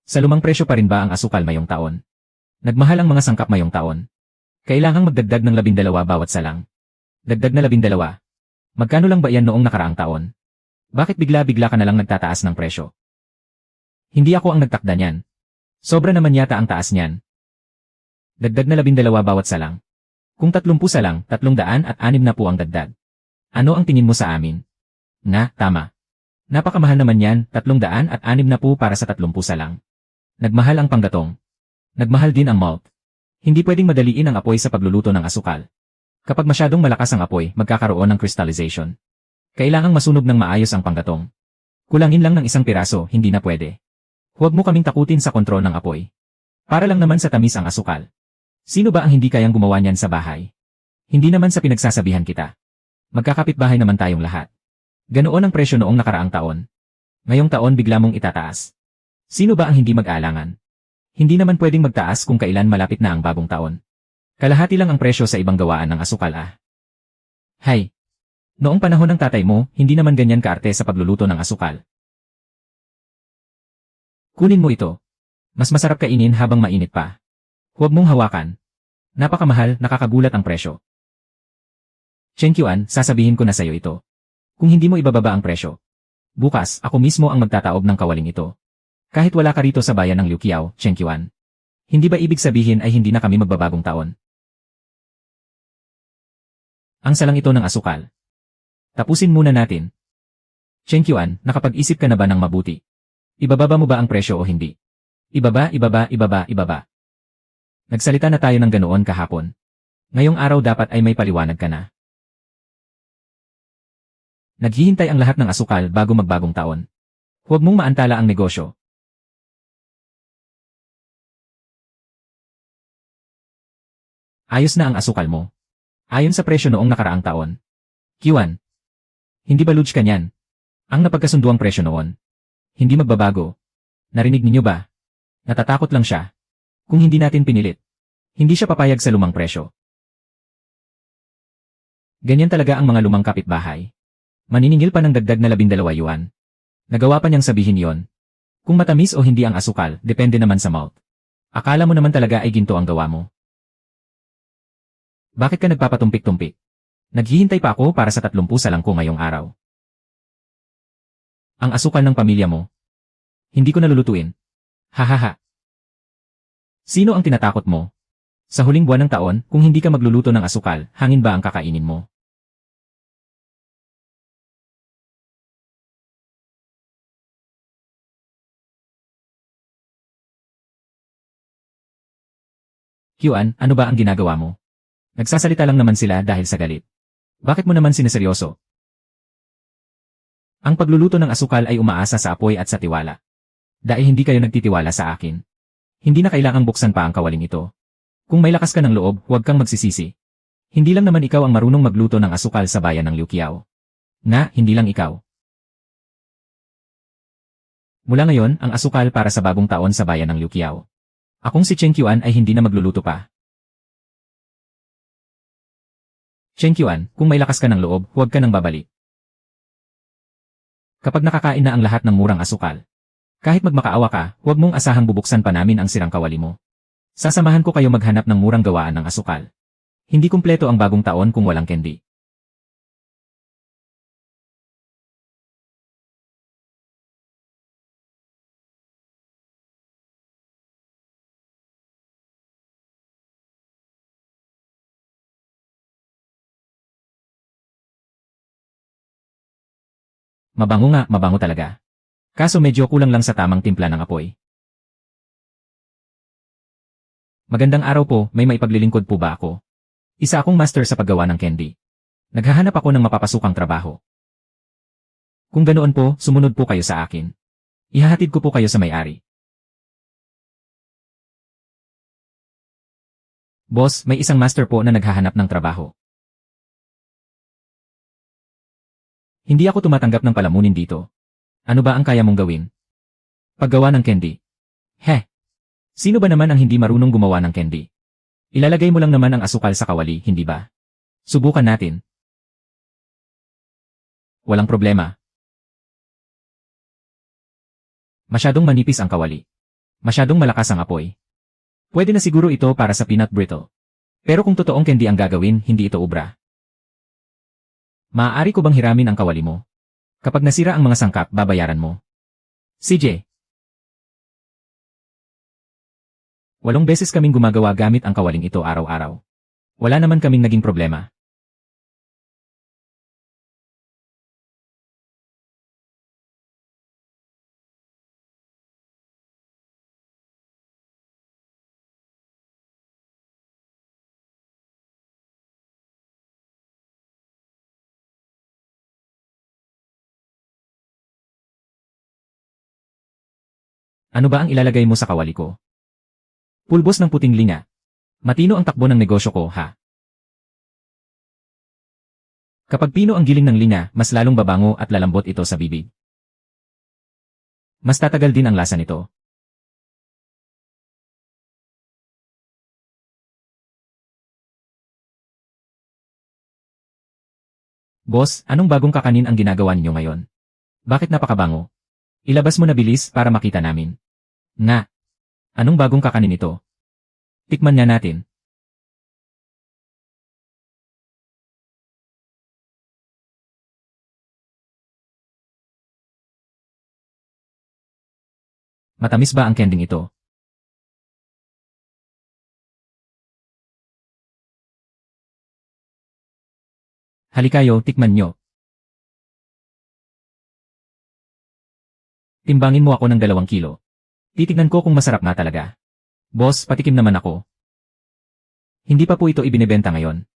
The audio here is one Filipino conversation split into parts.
Sa lumang presyo pa rin ba ang asukal mayong taon? Nagmahal ang mga sangkap mayong taon. Kailangang magdagdag ng 12 bawat salang. Dagdag na 12. Magkano lang ba yan noong nakaraang taon? Bakit bigla-bigla ka na lang nagtataas ng presyo? Hindi ako ang nagtakda niyan. Sobra naman yata ang taas niyan. Dagdag na 12 bawat salang. Kung 30 salang, 360 na po ang dagdag. Ano ang tingin mo sa amin? Nga, tama. Napakamahal naman yan, 360 na po para sa 30 salang. Nagmahal ang panggatong. Nagmahal din ang malt. Hindi pwedeng madaliin ang apoy sa pagluluto ng asukal. Kapag masyadong malakas ang apoy, magkakaroon ng crystallization. Kailangang masunog ng maayos ang panggatong. Kulangin lang ng isang piraso, hindi na pwede. Huwag mo kaming takutin sa kontrol ng apoy. Para lang naman sa tamis ang asukal. Sino ba ang hindi kayang gumawa niyan sa bahay? Hindi naman sa pinagsasabihan kita. Magkakapitbahay naman tayong lahat. Ganoon ang presyo noong nakaraang taon. Ngayong taon bigla mong itataas. Sino ba ang hindi mag-aalangan? Hindi naman pwedeng magtaas kung kailan malapit na ang bagong taon. Kalahati lang ang presyo sa ibang gawaan ng asukal Hay! Noong panahon ng tatay mo, hindi naman ganyan kaarte sa pagluluto ng asukal. Kunin mo ito. Mas masarap kainin habang mainit pa. Huwag mong hawakan. Napakamahal, nakakagulat ang presyo. Chenkyuan, sasabihin ko na sa'yo ito. Kung hindi mo ibababa ang presyo, bukas, ako mismo ang magtataob ng kawaling ito. Kahit wala ka rito sa bayan ng Liuqiao, Chenkyuan. Hindi ba ibig sabihin ay hindi na kami magbabagong taon? Ang salang ito ng asukal. Tapusin muna natin. Chenkyuan, nakapag-isip ka na ba ng mabuti? Ibababa mo ba ang presyo o hindi? Ibaba, ibaba, ibaba, ibaba. Nagsalita na tayo ng ganoon kahapon. Ngayong araw dapat ay may paliwanag ka na. Naghihintay ang lahat ng asukal bago magbagong taon. Huwag mong maantala ang negosyo. Ayos na ang asukal mo. Ayon sa presyo noong nakaraang taon. Kiwan. Hindi ba luge ka niyan? Ang napagkasunduang presyo noon. Hindi magbabago. Narinig ninyo ba? Natatakot lang siya. Kung hindi natin pinilit. Hindi siya papayag sa lumang presyo. Ganyan talaga ang mga lumang kapitbahay. Maniningil pa ng dagdag na 12 yuan. Nagawa pa niyang sabihin yon. Kung matamis o hindi ang asukal, depende naman sa malt. Akala mo naman talaga ay ginto ang gawa mo. Bakit ka nagpapatumpik-tumpik? Naghihintay pa ako para sa 30 salang ko ngayong araw. Ang asukal ng pamilya mo. Hindi ko nalulutuin. Hahaha. Sino ang tinatakot mo? Sa huling buwan ng taon, kung hindi ka magluluto ng asukal, hangin ba ang kakainin mo? Kyuan, ano ba ang ginagawa mo? Nagsasalita lang naman sila dahil sa galit. Bakit mo naman sineseryoso? Ang pagluluto ng asukal ay umaasa sa apoy at sa tiwala. Dahil hindi kayo nagtitiwala sa akin. Hindi na kailangang buksan pa ang kawaling ito. Kung may lakas ka ng loob, huwag kang magsisisi. Hindi lang naman ikaw ang marunong magluto ng asukal sa bayan ng Liuqiao. Hindi lang ikaw. Mula ngayon, ang asukal para sa bagong taon sa bayan ng Liuqiao. Akong si Chenkyuan ay hindi na magluluto pa. Chenkyuan, kung may lakas ka ng loob, huwag ka nang babalik. Kapag nakakain na ang lahat ng murang asukal, kahit magmakaawa ka, huwag mong asahang bubuksan pa namin ang sirang kawali mo. Sasamahan ko kayo maghanap ng murang gawaan ng asukal. Hindi kumpleto ang bagong taon kung walang candy. Mabango nga, mabango talaga. Kaso medyo kulang lang sa tamang timpla ng apoy. Magandang araw po, may maipaglilingkod po ba ako? Isa akong master sa paggawa ng candy. Naghahanap ako ng mapapasukang trabaho. Kung ganoon po, sumunod po kayo sa akin. Ihahatid ko po kayo sa may-ari. Boss, may isang master po na naghahanap ng trabaho. Hindi ako tumatanggap ng palamunin dito. Ano ba ang kaya mong gawin? Paggawa ng candy. Sino ba naman ang hindi marunong gumawa ng candy? Ilalagay mo lang naman ang asukal sa kawali, hindi ba? Subukan natin. Walang problema. Masyadong manipis ang kawali. Masyadong malakas ang apoy. Pwede na siguro ito para sa peanut brittle. Pero kung totoong candy ang gagawin, hindi ito ubra. Maaari ko bang hiramin ang kawali mo? Kapag nasira ang mga sangkap, babayaran mo. CJ. 8 beses kaming gumagawa gamit ang kawaling ito araw-araw. Wala naman kaming naging problema. Ano ba ang ilalagay mo sa kawali ko? Pulbos ng puting linga. Matino ang takbo ng negosyo ko, ha? Kapag pino ang giling ng linga, mas lalong babango at lalambot ito sa bibig. Mas tatagal din ang lasa nito. Boss, anong bagong kakanin ang ginagawa ninyo ngayon? Bakit napakabango? Ilabas mo na bilis para makita namin. Nga. Anong bagong kakanin ito? Tikman nga natin. Matamis ba ang kending ito? Halikayo, tikman nyo. Timbangin mo ako ng 2 kilo. Titignan ko kung masarap nga talaga. Boss, patikim naman ako. Hindi pa po ito ibinebenta ngayon.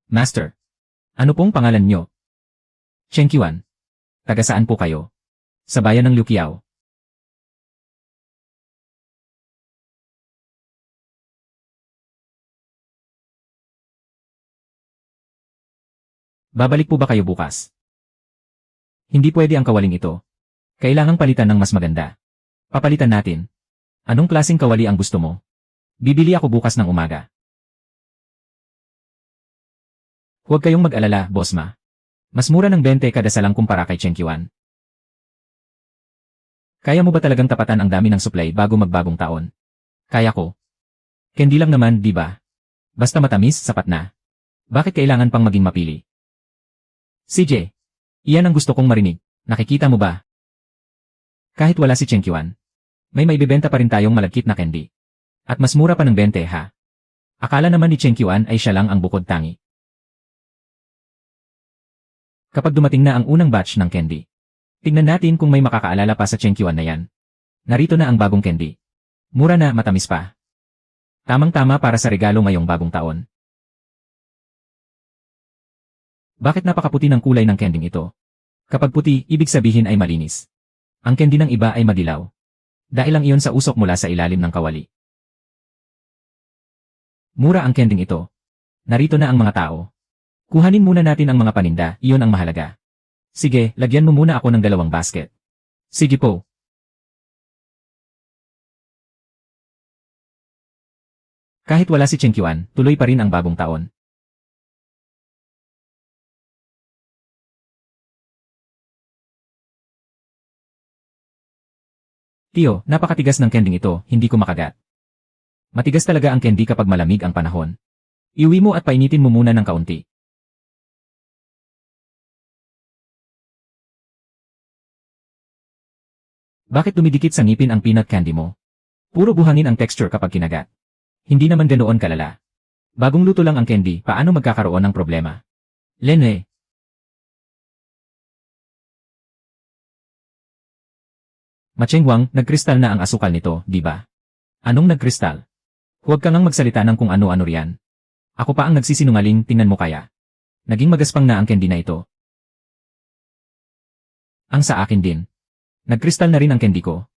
Master. Ano pong pangalan nyo? Chengqian. Taga saan po kayo? Sa bayan ng Luqiao. Babalik po ba kayo bukas? Hindi pwede ang kawaling ito. Kailangang palitan ng mas maganda. Papalitan natin. Anong klaseng kawali ang gusto mo? Bibili ako bukas ng umaga. Huwag kayong mag-alala, Boss Ma. Mas mura ng 20 kada salang kumpara kay Chengqian. Kaya mo ba talagang tapatan ang dami ng supply bago magbagong taon? Kaya ko. Candy lang naman, di ba? Basta matamis, sapat na. Bakit kailangan pang maging mapili? CJ. Iyan ang gusto kong marinig. Nakikita mo ba? Kahit wala si Chengqian, may maibibenta pa rin tayong malagkit na candy. At mas mura pa ng 20, ha? Akala naman ni Chengqian ay siya lang ang bukod tangi. Kapag dumating na ang unang batch ng candy, tingnan natin kung may makakaalala pa sa Chengqian na yan. Narito na ang bagong candy. Mura na, matamis pa. Tamang-tama para sa regalo ngayong bagong taon. Bakit napakaputi ng kulay ng kending ito? Kapag puti, ibig sabihin ay malinis. Ang candy ng iba ay madilaw. Dahil lang iyon sa usok mula sa ilalim ng kawali. Mura ang kending ito. Narito na ang mga tao. Kuhanin muna natin ang mga paninda, iyon ang mahalaga. Sige, lagyan mo muna ako ng 2 basket. Sige po. Kahit wala si Chengqian, tuloy pa rin ang bagong taon. Tio, napakatigas ng kending ito, hindi ko makagat. Matigas talaga ang candy kapag malamig ang panahon. Iuwi mo at painitin mo muna ng kaunti. Bakit dumidikit sa ngipin ang peanut candy mo? Puro buhangin ang texture kapag kinagat. Hindi naman ganoon kalala. Bagong luto lang ang candy, paano magkakaroon ng problema? Lene. Machengwang, nagkristal na ang asukal nito, di ba? Anong nagkristal? Huwag kang magsalita ng kung ano-ano riyan. Ako pa ang nagsisinungaling, tingnan mo kaya. Naging magaspang na ang candy na ito. Ang sa akin din. Nagkristal na rin ang candy ko.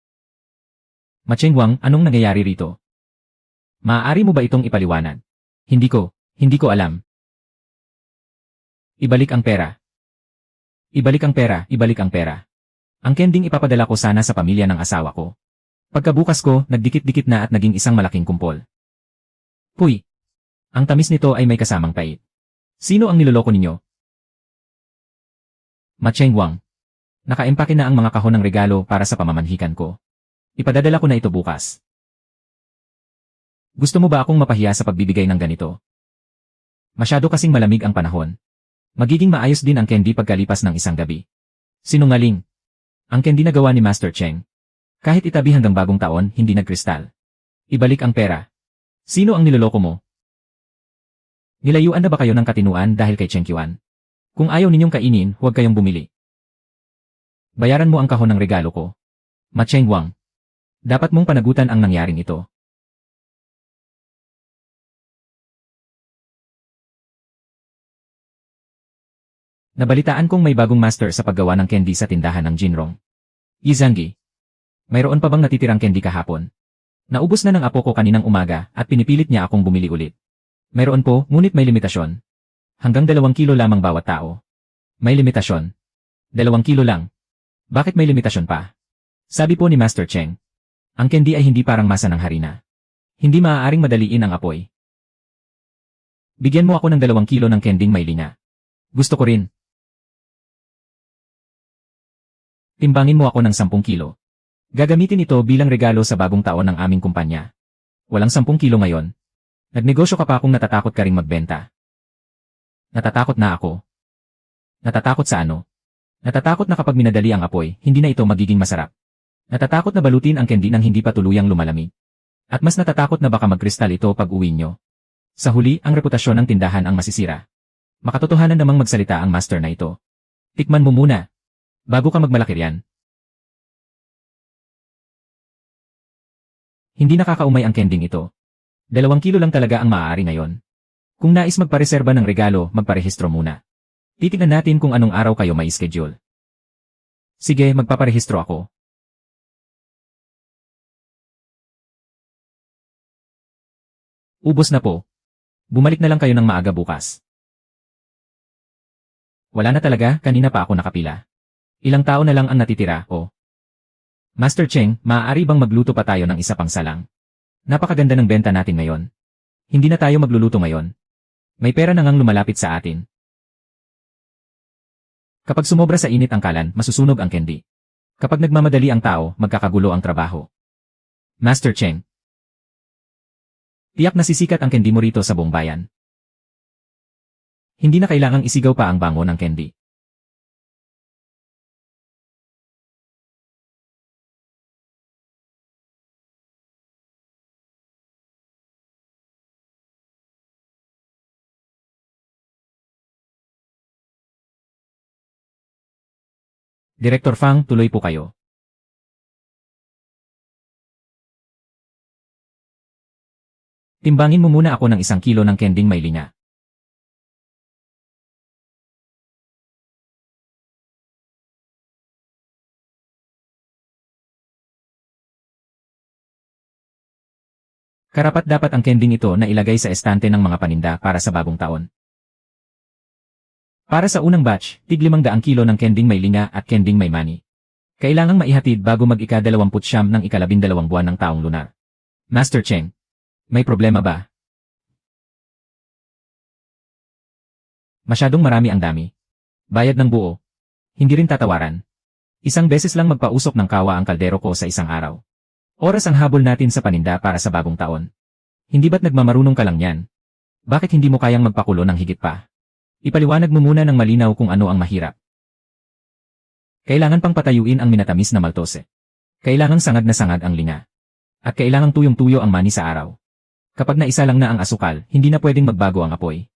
Machengwang, anong nangyayari rito? Maaari mo ba itong ipaliwanag? Hindi ko alam. Ibalik ang pera. Ibalik ang pera, ibalik ang pera. Ang kending ipapadala ko sana sa pamilya ng asawa ko. Pagkabukas ko, nagdikit-dikit na at naging isang malaking kumpol. Puy! Ang tamis nito ay may kasamang pait. Sino ang niloloko ninyo? Ma-Cheng Wang. Naka-empake na ang mga kahon ng regalo para sa pamamanhikan ko. Ipadadala ko na ito bukas. Gusto mo ba akong mapahiya sa pagbibigay ng ganito? Masyado kasing malamig ang panahon. Magiging maayos din ang candy pagkalipas ng isang gabi. Sinungaling. Ang candy na gawa ni Master Cheng. Kahit itabi hanggang bagong taon, hindi nagkristal. Ibalik ang pera. Sino ang niloloko mo? Nilayuan na ba kayo ng katinuan dahil kay Cheng Qian? Kung ayaw ninyong kainin, huwag kayong bumili. Bayaran mo ang kahon ng regalo ko. Ma-Cheng Wang. Dapat mong panagutan ang nangyaring ito. Nabalitaan kong may bagong master sa paggawa ng candy sa tindahan ng Jinrong. Yizangi. Mayroon pa bang natitirang candy kahapon? Naubos na ng apo ko kaninang umaga at pinipilit niya akong bumili ulit. Mayroon po, ngunit may limitasyon. Hanggang 2 kilo lamang bawat tao. May limitasyon. 2 kilo lang. Bakit may limitasyon pa? Sabi po ni Master Cheng. Ang candy ay hindi parang masa ng harina. Hindi maaaring madaliin ang apoy. Bigyan mo ako ng 2 kilo ng kending may linya. Gusto ko rin. Timbangin mo ako ng 10 kilo. Gagamitin ito bilang regalo sa bagong taon ng aming kumpanya. Walang 10 kilo ngayon. Nagnegosyo ka pa kung natatakot ka ring magbenta. Natatakot na ako. Natatakot sa ano? Natatakot na kapag minadali ang apoy, hindi na ito magiging masarap. Natatakot na balutin ang candy nang hindi pa tuluyang lumalamig. At mas natatakot na baka magkristal ito pag uwi nyo. Sa huli, ang reputasyon ng tindahan ang masisira. Makatotohanan namang magsalita ang master na ito. Tikman mo muna. Bago ka magmalaki riyan. Hindi nakakaumay ang kending ito. 2 kilo lang talaga ang maaari ngayon. Kung nais magpareserba ng regalo, magparehistro muna. Titignan natin kung anong araw kayo may schedule. Sige, magpaparehistro ako. Ubos na po. Bumalik na lang kayo ng maaga bukas. Wala na talaga, kanina pa ako nakapila. Ilang tao na lang ang natitira, oh. Master Cheng, maaari bang magluto pa tayo ng isa pang salang? Napakaganda ng benta natin ngayon. Hindi na tayo magluluto ngayon. May pera na ngang lumalapit sa atin. Kapag sumobra sa init ang kalan, masusunog ang candy. Kapag nagmamadali ang tao, magkakagulo ang trabaho. Master Cheng. Tiyak nasisikat ang candy mo rito sa buong bayan. Hindi na kailangang isigaw pa ang bango ng candy. Director Fang, tuloy po kayo. Timbangin mo muna ako ng 1 kilo ng kending may linya. Karapat-dapat ang kending ito na ilagay sa estante ng mga paninda para sa bagong taon. Para sa unang batch, tig 500 kilo ng kending may linya at kending may mani. Kailangang maihatid bago mag-ika-29 ng ika-12 buwan ng taong lunar. Master Cheng, may problema ba? Masyadong marami ang dami. Bayad ng buo. Hindi rin tatawaran. Isang beses lang magpausok ng kawa ang kaldero ko sa isang araw. Oras ang habol natin sa paninda para sa bagong taon. Hindi ba't nagmamarunong ka lang yan? Bakit hindi mo kayang magpakulo ng higit pa? Ipaliwanag mo muna ng malinaw kung ano ang mahirap. Kailangan pang patayuin ang minatamis na maltose. Kailangang sangag na sangag ang linga. At kailangang tuyong-tuyo ang mani sa araw. Kapag naisa lang na ang asukal, hindi na pwedeng magbago ang apoy.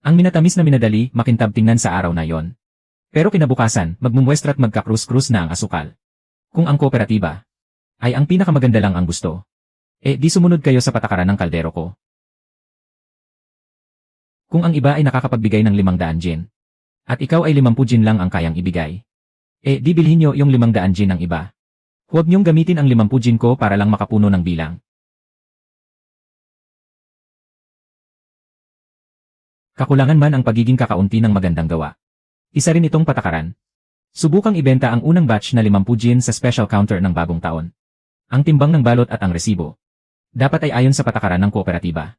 Ang minatamis na minadali, makintab tingnan sa araw na yon. Pero kinabukasan, magmumuestra't magkakrus-krus na ang asukal. Kung ang kooperatiba ay ang pinakamaganda lang ang gusto, di sumunod kayo sa patakaran ng kaldero ko. Kung ang iba ay nakakapagbigay ng 500 gin, at ikaw ay 50 gin lang ang kayang ibigay, di bilhin nyo yung 500 gin ng iba. Huwag nyong gamitin ang 50 gin ko para lang makapuno ng bilang. Kakulangan man ang pagiging kakaunti ng magandang gawa. Isa rin itong patakaran. Subukang ibenta ang unang batch na 50 gin sa special counter ng bagong taon. Ang timbang ng balot at ang resibo dapat ay ayon sa patakaran ng kooperatiba.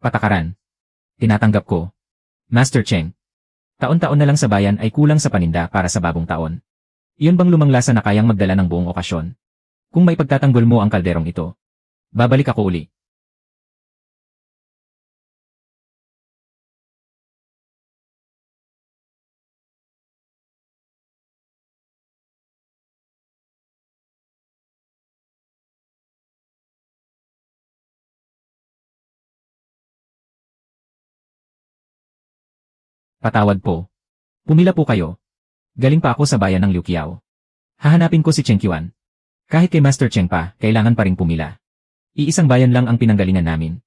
Patakaran. Tinatanggap ko. Master Cheng. Taon-taon na lang sa bayan ay kulang sa paninda para sa bagong taon. Iyon bang lumang lasa na kayang magdala ng buong okasyon? Kung may pagtatanggol mo ang kalderong ito, babalik ako uli. Patawad po. Pumila po kayo. Galing pa ako sa bayan ng Liuqiao. Hahanapin ko si Cheng Qian. Kahit kay Master Cheng pa, kailangan pa ring pumila. Iisang bayan lang ang pinanggalingan namin.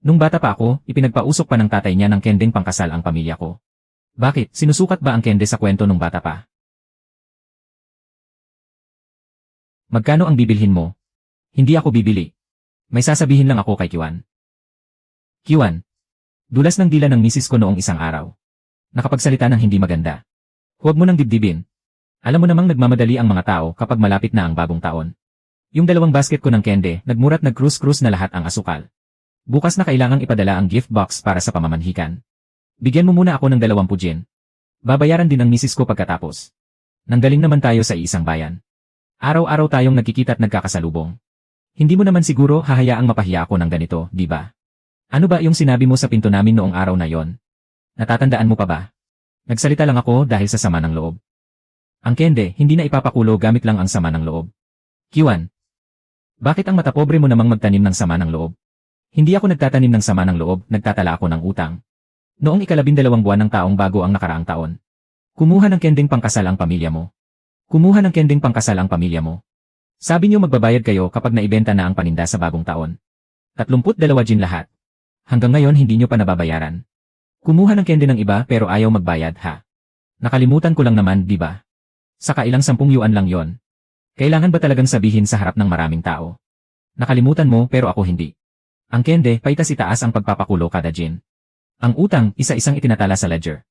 Nung bata pa ako, ipinagpausok pa ng tatay niya ng kendeng pangkasal ang pamilya ko. Bakit, sinusukat ba ang kende sa kwento nung bata pa? Magkano ang bibilhin mo? Hindi ako bibili. May sasabihin lang ako kay Qian. Qian. Dulas ng dila ng misis ko noong isang araw. Nakapagsalita ng hindi maganda. Huwag mo nang dibdibin. Alam mo namang nagmamadali ang mga tao kapag malapit na ang bagong taon. Yung 2 basket ko ng kende, nagmurat nag-cruise na lahat ang asukal. Bukas na kailangang ipadala ang gift box para sa pamamanhikan. Bigyan mo muna ako ng 20 yen. Babayaran din ang misis ko pagkatapos. Nanggaling naman tayo sa isang bayan. Araw-araw tayong nagkikita at nagkakasalubong. Hindi mo naman siguro hahayaang mapahiya ako ng ganito, di ba? Ano ba yung sinabi mo sa pinto namin noong araw na yon? Natatandaan mo pa ba? Nagsalita lang ako dahil sa sama ng loob. Ang kende, hindi na ipapakulo gamit lang ang sama ng loob. Qian. Bakit ang matapobre mo namang magtanim ng sama ng loob? Hindi ako nagtatanim ng sama ng loob, nagtatala ako ng utang. Noong 12 buwan ng taong bago ang nakaraang taon. Kumuha ng kendeng pangkasal ang pamilya mo. Kumuha ng kendeng pangkasal ang pamilya mo. Sabi niyo magbabayad kayo kapag naibenta na ang paninda sa bagong taon. 32 jin lahat. Hanggang ngayon hindi niyo pa nababayaran. Kumuha ng kende ng iba pero ayaw magbayad ha. Nakalimutan ko lang naman, di ba? Saka ilang 10 yuan lang yon. Kailangan ba talagang sabihin sa harap ng maraming tao? Nakalimutan mo pero ako hindi. Ang kende, paitas itaas ang pagpapakulo kada jin. Ang utang, isa-isang itinatala sa ledger.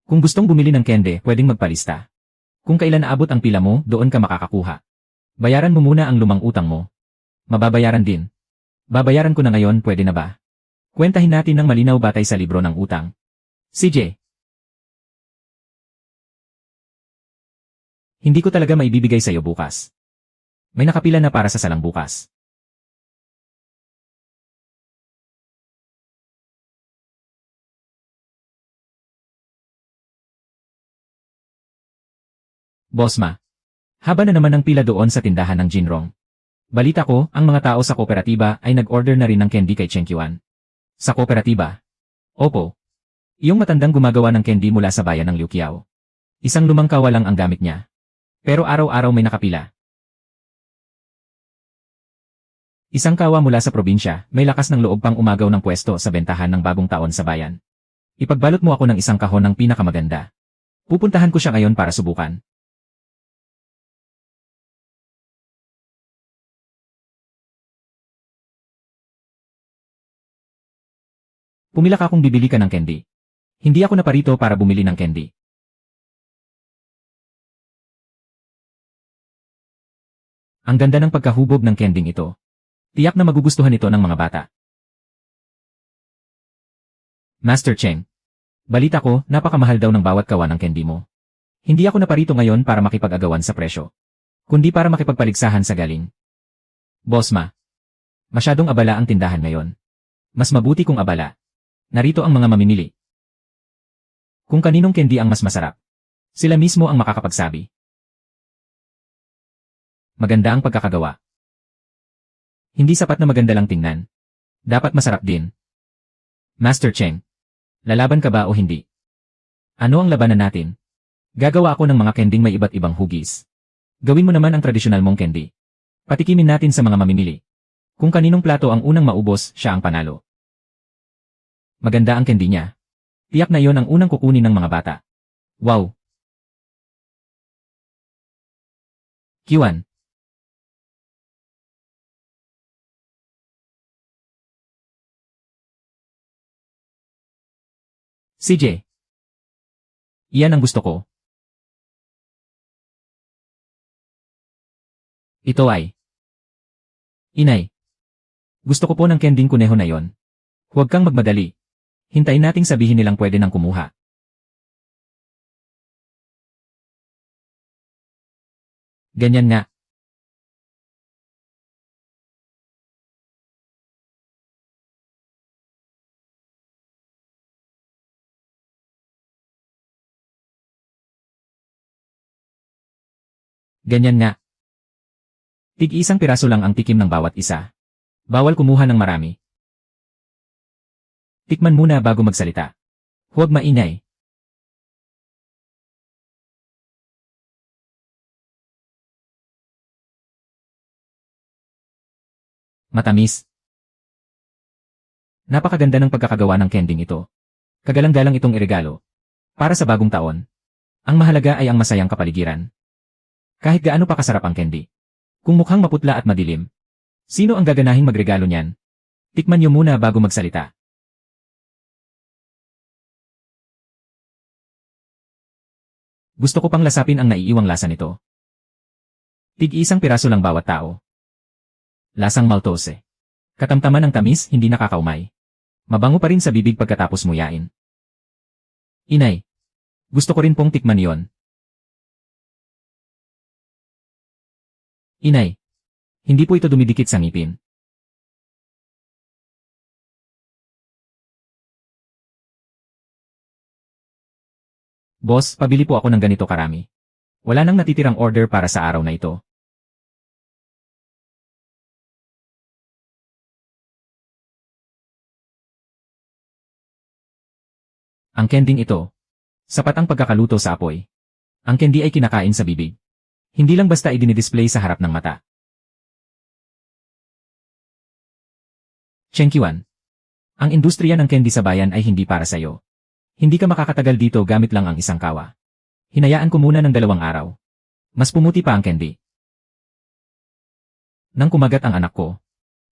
Kung gustong bumili ng kende, pwedeng magpalista. Kung kailan naabot ang pila mo, doon ka makakakuha. Bayaran mo muna ang lumang utang mo. Mababayaran din. Babayaran ko na ngayon, pwede na ba? Kwentahin natin ng malinaw batay sa libro ng utang. CJ. Hindi ko talaga maibibigay sa iyo bukas. May nakapila na para sa salang bukas. Boss Ma. Haba na naman ang pila doon sa tindahan ng Jinrong. Balita ko, ang mga tao sa kooperatiba ay nag-order na rin ng candy kay Cheng Qian. Sa kooperatiba? Opo. Iyong matandang gumagawa ng candy mula sa bayan ng Liuqiao. Isang lumang kawa lang ang gamit niya. Pero araw-araw may nakapila. Isang kawa mula sa probinsya, may lakas ng loob pang umagaw ng pwesto sa bentahan ng bagong taon sa bayan. Ipagbalot mo ako ng isang kahon ng pinakamaganda. Pupuntahan ko siya ngayon para subukan. Pumila ka kung bibili ka ng candy. Hindi ako naparito para bumili ng candy. Ang ganda ng pagkahubog ng kending ito. Tiyak na magugustuhan ito ng mga bata. Master Cheng. Balita ko, napakamahal daw ng bawat kawa ng candy mo. Hindi ako naparito ngayon para makipag-agawan sa presyo. Kundi para makipagpaligsahan sa galing. Boss Ma. Masyadong abala ang tindahan ngayon. Mas mabuti kung abala. Narito ang mga mamimili. Kung kaninong candy ang mas masarap. Sila mismo ang makakapagsabi. Maganda ang pagkakagawa. Hindi sapat na maganda lang tingnan. Dapat masarap din. Master Cheng. Lalaban ka ba o hindi? Ano ang labanan natin? Gagawa ako ng mga kending may iba't ibang hugis. Gawin mo naman ang tradisyonal mong candy. Patikimin natin sa mga mamimili. Kung kaninong plato ang unang maubos, siya ang panalo. Maganda ang candy niya. Tiyak na yon ang unang kukunin ng mga bata. Wow! Qian. CJ. Iyan ang gusto ko. Ito ay. Inay. Gusto ko po ng kending kuneho na yon. Huwag kang magmadali. Hintayin nating sabihin nilang pwede nang kumuha. Ganyan nga. Ganyan nga. Tig-isang piraso lang ang tikim ng bawat isa. Bawal kumuha ng marami. Tikman muna bago magsalita. Huwag maingay. Matamis. Napakaganda ng pagkakagawa ng kending ito. Kagalang-galang itong iregalo. Para sa bagong taon. Ang mahalaga ay ang masayang kapaligiran. Kahit gaano pa kasarap ang candy. Kung mukhang maputla at madilim, sino ang gaganahing magregalo niyan? Tikman niyo muna bago magsalita. Gusto ko pang lasapin ang naiiwang lasa nito. Tig-isang piraso lang bawat tao. Lasang maltose. Katamtaman ng tamis, hindi nakakaumay. Mabango pa rin sa bibig pagkatapos muyain. Inay. Gusto ko rin pong tikman yon. Inay. Hindi po ito dumidikit sa ngipin. Boss, pabili po ako ng ganito karami. Wala nang natitirang order para sa araw na ito. Ang kending ito. Sapat ang pagkakaluto sa apoy. Ang candy ay kinakain sa bibig. Hindi lang basta idinidisplay sa harap ng mata. Chengqiwan. Ang industriya ng candy sa bayan ay hindi para sa'yo. Hindi ka makakatagal dito gamit lang ang isang kawa. Hinayaan ko muna ng 2 araw. Mas pumuti pa ang candy. Nang kumagat ang anak ko,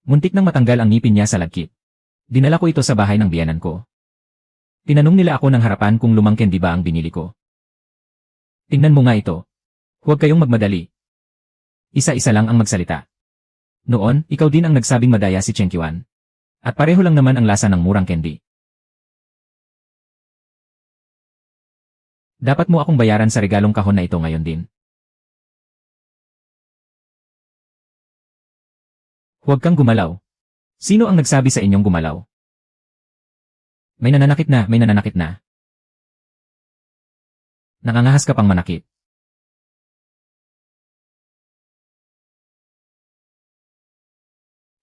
muntik nang matanggal ang ngipin niya sa lagkit. Dinala ko ito sa bahay ng biyanan ko. Tinanong nila ako ng harapan kung lumang candy ba ang binili ko. Tingnan mo nga ito. Huwag kayong magmadali. Isa-isa lang ang magsalita. Noon, ikaw din ang nagsabing madaya si Chengqiwan. At pareho lang naman ang lasa ng murang candy. Dapat mo akong bayaran sa regalong kahon na ito ngayon din. Huwag kang gumalaw. Sino ang nagsabi sa inyong gumalaw? May nananakit na, may nananakit na. Nangangahas ka pang manakit.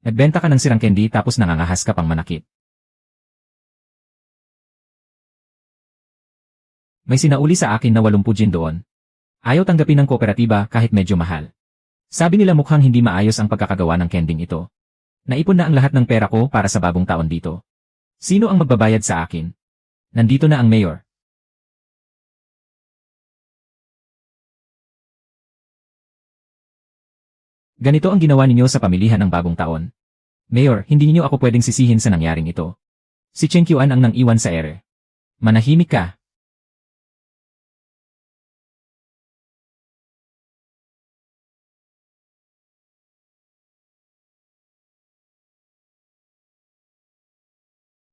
Nagbenta ka ng sirang candy tapos nangangahas ka pang manakit. May sinauli sa akin na 80 gin doon. Ayaw tanggapin ng kooperatiba kahit medyo mahal. Sabi nila mukhang hindi maayos ang pagkakagawa ng kending ito. Naipon na ang lahat ng pera ko para sa bagong taon dito. Sino ang magbabayad sa akin? Nandito na ang mayor. Ganito ang ginawa ninyo sa pamilihan ng bagong taon. Mayor, hindi niyo ako pwedeng sisihin sa nangyaring ito. Si Chengqiwan ang nang iwan sa ere. Manahimik ka.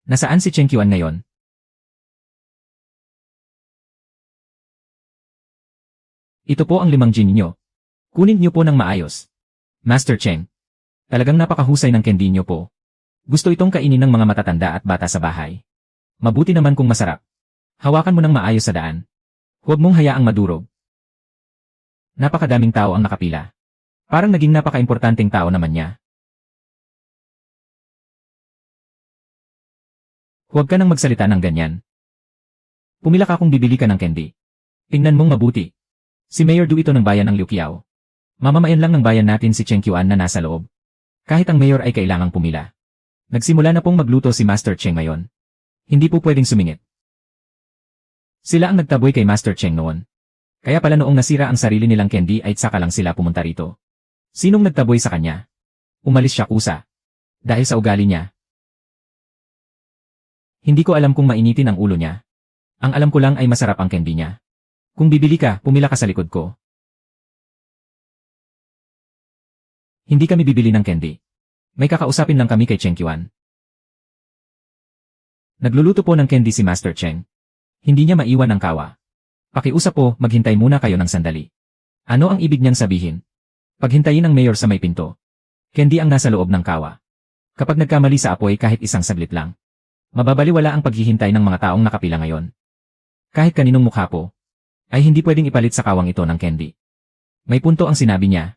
Nasaan si Chengqiwan ngayon? Ito po ang 5 gin niyo. Kunin niyo po ng maayos. Master Cheng. Talagang napakahusay ng candy niyo po. Gusto itong kainin ng mga matatanda at bata sa bahay. Mabuti naman kung masarap. Hawakan mo ng maayos sa daan. Huwag mong hayaang madurog. Napakadaming tao ang nakapila. Parang naging napaka-importanteng tao naman niya. Huwag ka nang magsalita ng ganyan. Pumila ka kung bibili ka ng candy. Tingnan mong mabuti. Si Mayor Du ito ng bayan ng Liuqiao. Mamamayan lang ng bayan natin si Chengqiwan na nasa loob. Kahit ang mayor ay kailangang pumila. Nagsimula na pong magluto si Master Cheng ngayon. Hindi po pwedeng sumingit. Sila ang nagtaboy kay Master Cheng noon. Kaya pala noong nasira ang sarili nilang candy ay saka lang sila pumunta rito. Sinong nagtaboy sa kanya? Umalis siya kusa. Dahil sa ugali niya. Hindi ko alam kung mainitin ang ulo niya. Ang alam ko lang ay masarap ang candy niya. Kung bibili ka, pumila ka sa likod ko. Hindi kami bibili ng candy. May kakausapin lang kami kay Chengqiwan. Nagluluto po ng candy si Master Cheng. Hindi niya maiwan ang kawa. Pakiusap po, maghintay muna kayo ng sandali. Ano ang ibig niyang sabihin? Paghintayin ang mayor sa may pinto. Candy ang nasa loob ng kawa. Kapag nagkamali sa apoy kahit isang saglit lang, mababaliwala ang paghihintay ng mga taong nakapila ngayon. Kahit kaninong mukha po, ay hindi pwedeng ipalit sa kawang ito ng candy. May punto ang sinabi niya.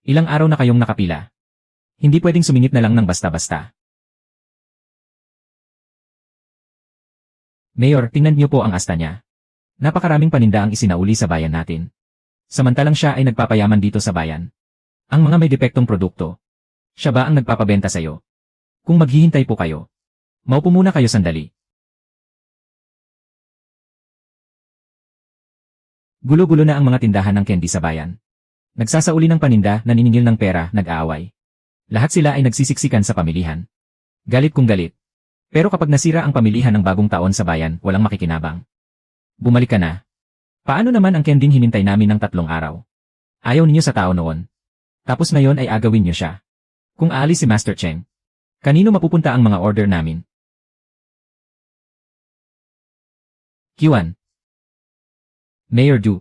Ilang araw na kayong nakapila. Hindi pwedeng sumingit na lang ng basta-basta. Mayor, tingnan niyo po ang asta niya. Napakaraming paninda ang isinauli sa bayan natin. Samantalang siya ay nagpapayaman dito sa bayan. Ang mga may depektong produkto. Siya ba ang nagpapabenta sa'yo? Kung maghihintay po kayo, maupo muna kayo sandali. Gulo-gulo na ang mga tindahan ng candy sa bayan. Nagsasauli ng paninda, naniningil ng pera, nag-aaway. Lahat sila ay nagsisiksikan sa pamilihan. Galit kung galit. Pero kapag nasira ang pamilihan ng bagong taon sa bayan, walang makikinabang. Bumalik ka na. Paano naman ang kending hinintay namin ng 3 araw? Ayaw ninyo sa tao noon. Tapos ngayon ay agawin niyo siya. Kung aalis si Master Cheng, kanino mapupunta ang mga order namin? Q1. Mayor Du.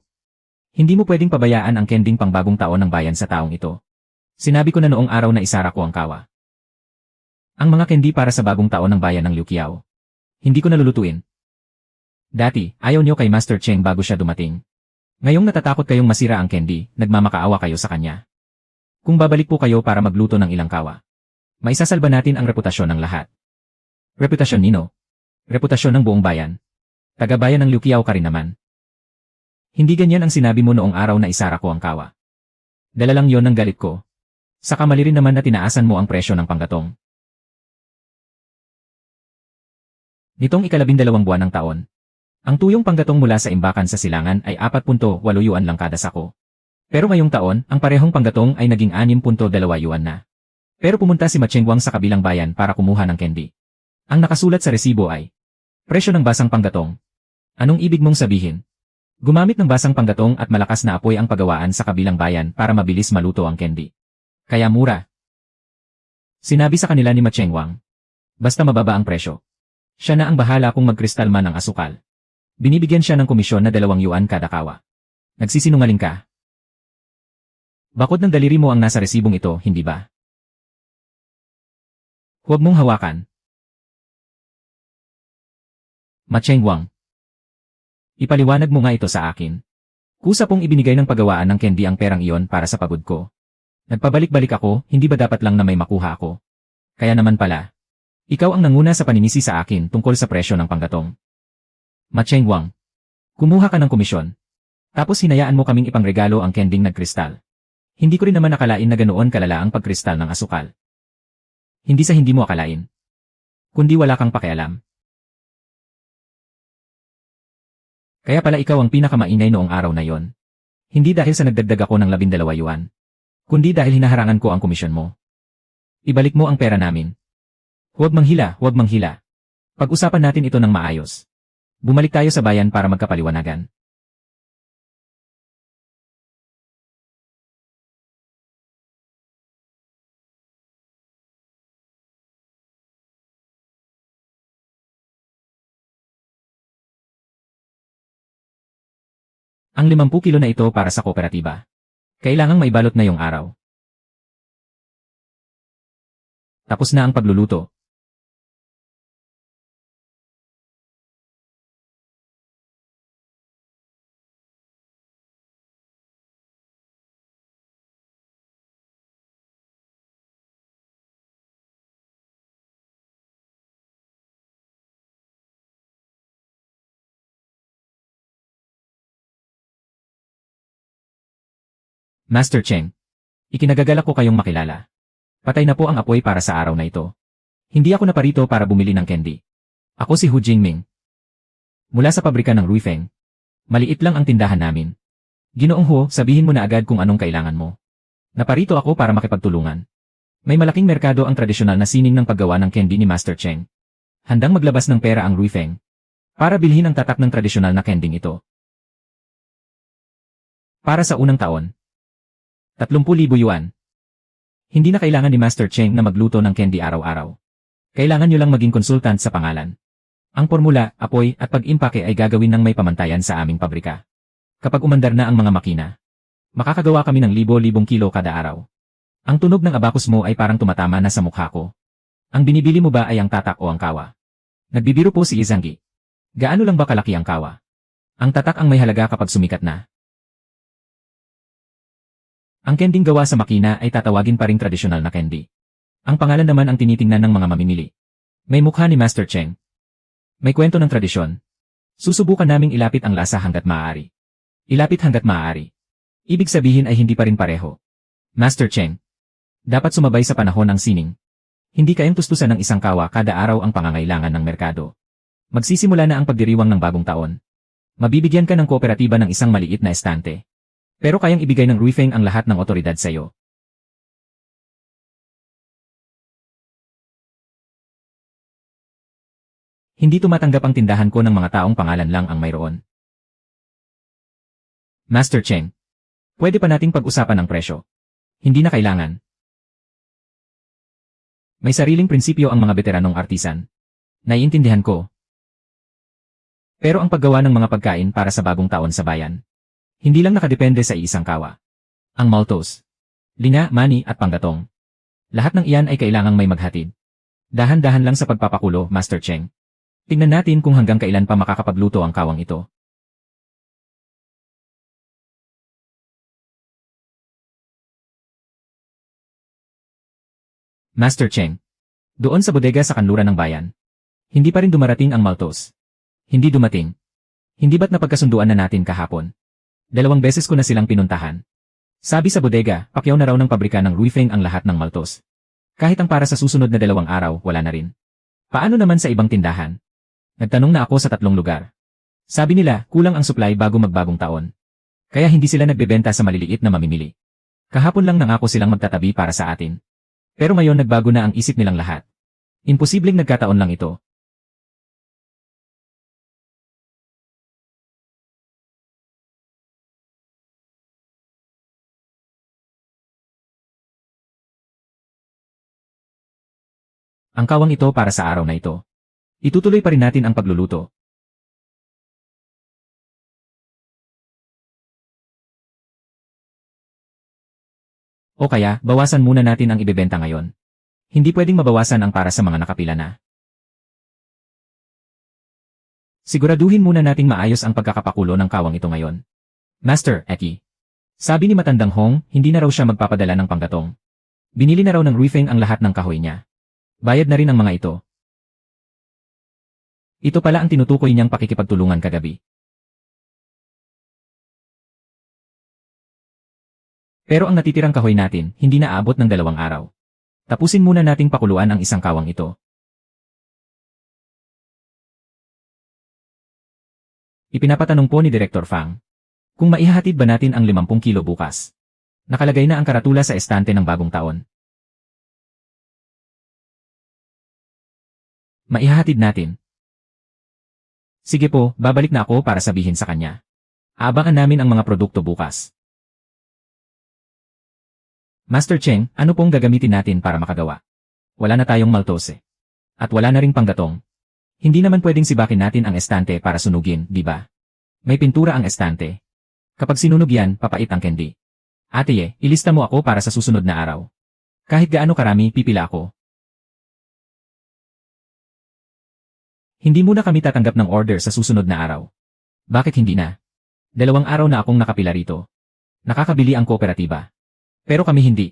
Hindi mo pwedeng pabayaan ang kending pangbagong taon ng bayan sa taong ito. Sinabi ko na noong araw na isara ko ang kawa. Ang mga kendi para sa bagong taon ng bayan ng Liu Qiao. Hindi ko nalulutuin. Dati, ayaw niyo kay Master Cheng bago siya dumating. Ngayong natatakot kayong masira ang candy, nagmamakaawa kayo sa kanya. Kung babalik po kayo para magluto ng ilang kawa, maisasalba natin ang reputasyon ng lahat. Reputasyon nino? Reputasyon ng buong bayan. Taga-bayan ng Liu Qiao ka rin naman. Hindi ganyan ang sinabi mo noong araw na isara ko ang kawa. Dala lang yon ng galit ko. Saka mali rin naman na tinaasan mo ang presyo ng panggatong. Nitong 12 buwan ng taon, ang tuyong panggatong mula sa imbakan sa silangan ay 4.8 yuan lang kada sako. Pero ngayong taon, ang parehong panggatong ay naging 6.2 yuan na. Pero pumunta si Ma Chengguang sa kabilang bayan para kumuha ng candy. Ang nakasulat sa resibo ay, presyo ng basang panggatong. Anong ibig mong sabihin? Gumamit ng basang panggatong at malakas na apoy ang paggawaan sa kabilang bayan para mabilis maluto ang candy. Kaya mura. Sinabi sa kanila ni Ma Chengguang, basta mababa ang presyo. Siya na ang bahala kung magkristal man ng asukal. Binibigyan siya ng komisyon na 2 yuan kada kawa. Nagsisinungaling ka. Bakod ng daliri mo ang nasa resibong ito, hindi ba? Huwag mong hawakan. Ma Chengguang. Ipaliwanag mo nga ito sa akin. Kusa pong ibinigay ng paggawaan ng candy ang perang iyon para sa pagod ko. Nagpabalik-balik ako, hindi ba dapat lang na may makuha ako? Kaya naman pala. Ikaw ang nanguna sa paninisi sa akin tungkol sa presyo ng panggatong. Ma Chengguang. Kumuha ka ng komisyon. Tapos hinayaan mo kaming ipangregalo ang kending nagkristal. Hindi ko rin naman nakalain na ganoon kalala ang pagkristal ng asukal. Hindi sa hindi mo akalain. Kundi wala kang pakialam. Kaya pala ikaw ang pinakamaingay noong araw na yon. Hindi dahil sa nagdagdag ako ng 12 yuan. Kundi dahil hinaharangan ko ang komisyon mo. Ibalik mo ang pera namin. Huwag manghila, huwag manghila. Pag-usapan natin ito ng maayos. Bumalik tayo sa bayan para magkapaliwanagan. Ang 50 kilo na ito para sa kooperatiba. Kailangang maibalot na yung araw. Tapos na ang pagluluto. Master Cheng. Ikinagagalak ko kayong makilala. Patay na po ang apoy para sa araw na ito. Hindi ako naparito para bumili ng candy. Ako si Hu Jingming. Mula sa pabrika ng Ruifeng. Maliit lang ang tindahan namin. Ginoong Hu, sabihin mo na agad kung anong kailangan mo. Naparito ako para makipagtulungan. May malaking merkado ang tradisyonal na sining ng paggawa ng candy ni Master Cheng. Handang maglabas ng pera ang Ruifeng para bilhin ang tatak ng tradisyonal na kending ito. Para sa unang taon, 30,000 yuan. Hindi na kailangan ni Master Cheng na magluto ng candy araw-araw. Kailangan nyo lang maging konsultant sa pangalan. Ang formula, apoy at pag-impake ay gagawin ng may pamantayan sa aming pabrika. Kapag umandar na ang mga makina, Makakagawa kami ng libo-libong kilo kada araw. Ang tunog ng abakus mo ay parang tumatama na sa mukha ko. Ang binibili mo ba ay ang tatak o ang kawa? Nagbibiro po si Izangi. Gaano lang ba kalaki ang kawa? Ang tatak ang may halaga kapag sumikat na. Ang kending gawa sa makina ay tatawagin pa ring tradisyonal na candy. Ang pangalan naman ang tinitingnan ng mga mamimili. May mukha ni Master Cheng. May kwento ng tradisyon. Susubukan naming ilapit ang lasa hanggat maaari. Ilapit hanggat maaari. Ibig sabihin ay hindi pa rin pareho. Master Cheng. Dapat sumabay sa panahon ng sining. Hindi kayang tustusan ng isang kawa kada araw ang pangangailangan ng merkado. Magsisimula na ang pagdiriwang ng bagong taon. Mabibigyan ka ng kooperatiba ng isang maliit na estante. Pero kayang ibigay ng Ruifeng ang lahat ng otoridad sa iyo. Hindi tumatanggap ang tindahan ko ng mga taong pangalan lang ang mayroon. Master Cheng. Pwede pa nating pag-usapan ang presyo. Hindi na kailangan. May sariling prinsipyo ang mga veteranong artisan. Naiintindihan ko. Pero ang paggawa ng mga pagkain para sa bagong taon sa bayan, hindi lang nakadepende sa iisang kawa. Ang maltos, linga, mani at panggatong. Lahat ng iyan ay kailangang may maghatid. Dahan-dahan lang sa pagpapakulo, Master Cheng. Tingnan natin kung hanggang kailan pa makakapagluto ang kawang ito. Master Cheng. Doon sa bodega sa kanluran ng bayan. Hindi pa rin dumarating ang maltos. Hindi dumating. Hindi ba't napagkasunduan na natin kahapon? 2 beses ko na silang pinuntahan. Sabi sa bodega, pakyaw na raw ng pabrika ng Ruifeng ang lahat ng maltos. Kahit ang para sa susunod na 2 araw, wala na rin. Paano naman sa ibang tindahan? Nagtanong na ako sa 3 lugar. Sabi nila, kulang ang supply bago magbagong taon. Kaya hindi sila nagbebenta sa maliliit na mamimili. Kahapon lang nangako silang magtatabi para sa atin. Pero ngayon nagbago na ang isip nilang lahat. Imposibleng nagkataon lang ito. Ang kawang ito para sa araw na ito. Itutuloy pa rin natin ang pagluluto. O kaya, bawasan muna natin ang ibebenta ngayon. Hindi pwedeng mabawasan ang para sa mga nakapila na. Siguraduhin muna nating maayos ang pagkakapakulo ng kawang ito ngayon. Master, Eki. Sabi ni Matandang Hong, hindi na raw siya magpapadala ng panggatong. Binili na raw ng Ruifeng ang lahat ng kahoy niya. Bayad na rin ang mga ito. Ito pala ang tinutukoy niyang pakikipagtulungan kagabi. Pero ang natitirang kahoy natin, hindi na aabot ng 2 araw. Tapusin muna nating pakuluan ang isang kawang ito. Ipinapatanong po ni Director Fang. Kung maihahatid ba natin ang 50 kilo bukas? Nakalagay na ang karatula sa estante ng bagong taon. Maihahatid natin. Sige po, babalik na ako para sabihin sa kanya. Aabangan namin ang mga produkto bukas. Master Cheng, ano pong gagamitin natin para makagawa? Wala na tayong maltose. At wala na ring panggatong. Hindi naman pwedeng sibakin natin ang estante para sunugin, di ba? May pintura ang estante. Kapag sinunog yan, papait ang candy. Ate, ilista mo ako para sa susunod na araw. Kahit gaano karami, pipila ako. Hindi muna kami tatanggap ng order sa susunod na araw. Bakit hindi na? 2 araw na akong nakapila rito. Nakakabili ang kooperatiba. Pero kami hindi.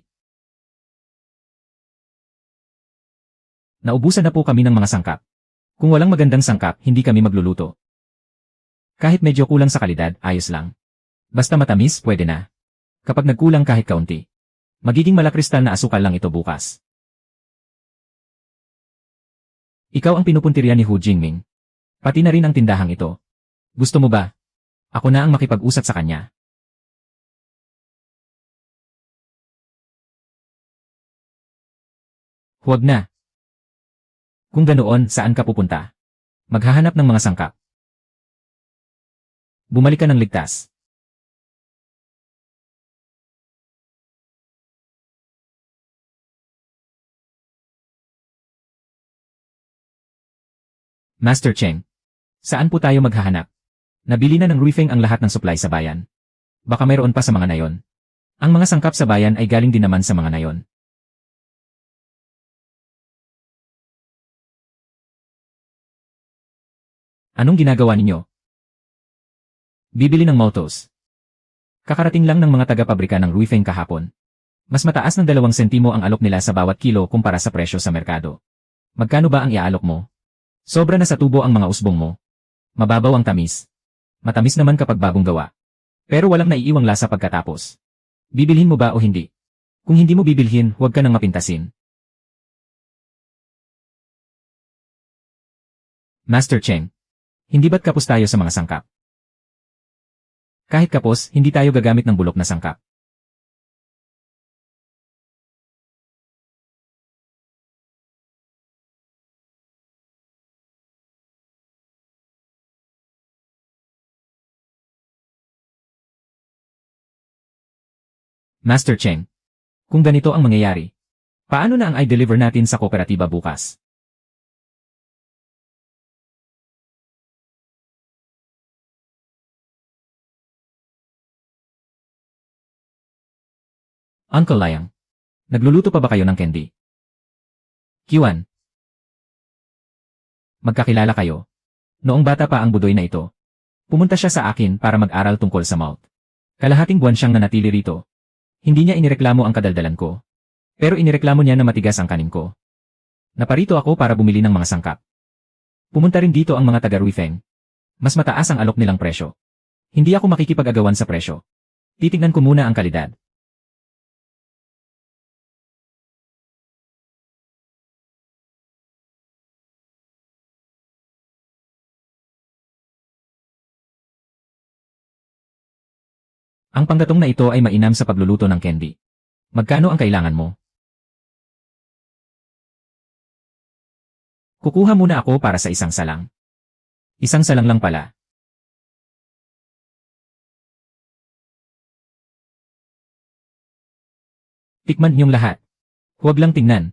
Naubusan na po kami ng mga sangkap. Kung walang magandang sangkap, hindi kami magluluto. Kahit medyo kulang sa kalidad, ayos lang. Basta matamis, pwede na. Kapag nagkulang kahit kaunti, magiging malakristal na asukal lang ito bukas. Ikaw ang pinupuntirya ni Hu Jingming. Pati na rin ang tindahang ito. Gusto mo ba? Ako na ang makipag-usap sa kanya. Huwag na. Kung ganoon, saan ka pupunta? Maghahanap ng mga sangkap. Bumalik ka ng ligtas. Master Cheng. Saan po tayo maghahanap? Nabili na ng Ruifeng ang lahat ng supply sa bayan. Baka mayroon pa sa mga nayon. Ang mga sangkap sa bayan ay galing din naman sa mga nayon. Anong ginagawa ninyo? Bibili ng Maltose. Kakarating lang ng mga taga-pabrika ng Ruifeng kahapon. Mas mataas ng 2 sentimo ang alok nila sa bawat kilo kumpara sa presyo sa merkado. Magkano ba ang iaalok mo? Sobra na sa tubo ang mga usbong mo. Mababaw ang tamis. Matamis naman kapag bagong gawa. Pero walang naiiwang lasa pagkatapos. Bibilhin mo ba o hindi? Kung hindi mo bibilhin, huwag ka nang mapintasin. Master Cheng, hindi ba't kapos tayo sa mga sangkap? Kahit kapos, hindi tayo gagamit ng bulok na sangkap. Master Cheng, kung ganito ang mangyayari, paano na ang i-deliver natin sa kooperatiba bukas? Uncle Liang, nagluluto pa ba kayo ng candy? Kiwan, magkakilala kayo. Noong bata pa ang budoy na ito, pumunta siya sa akin para mag-aral tungkol sa malt. Kalahating buwan siyang nanatili rito. Hindi niya inireklamo ang kadaldalan ko. Pero inireklamo niya na matigas ang kanin ko. Naparito ako para bumili ng mga sangkap. Pumunta rin dito ang mga taga-Ruifeng. Mas mataas ang alok nilang presyo. Hindi ako makikipag-agawan sa presyo. Titignan ko muna ang kalidad. Ang panggatong na ito ay mainam sa pagluluto ng candy. Magkano ang kailangan mo? Kukuha muna ako para sa isang salang. Isang salang lang pala. Tikman niyong lahat. Huwag lang tingnan.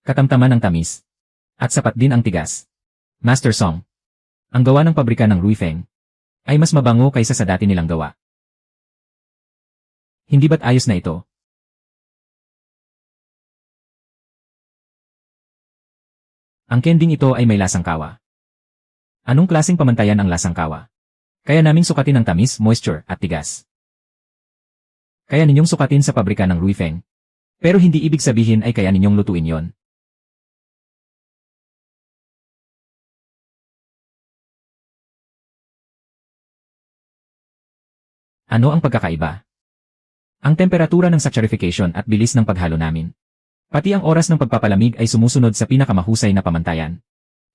Katamtaman ang tamis. At sapat din ang tigas. Master Song. Ang gawa ng pabrika ng Ruifeng ay mas mabango kaysa sa dati nilang gawa. Hindi ba't ayos na ito? Ang kending ito ay may lasang kawa. Anong klaseng pamantayan ang lasang kawa? Kaya naming sukatin ang tamis, moisture, at tigas. Kaya ninyong sukatin sa pabrika ng Ruifeng. Pero hindi ibig sabihin ay kaya ninyong lutuin yon. Ano ang pagkakaiba? Ang temperatura ng saccharification at bilis ng paghalo namin. Pati ang oras ng pagpapalamig ay sumusunod sa pinakamahusay na pamantayan.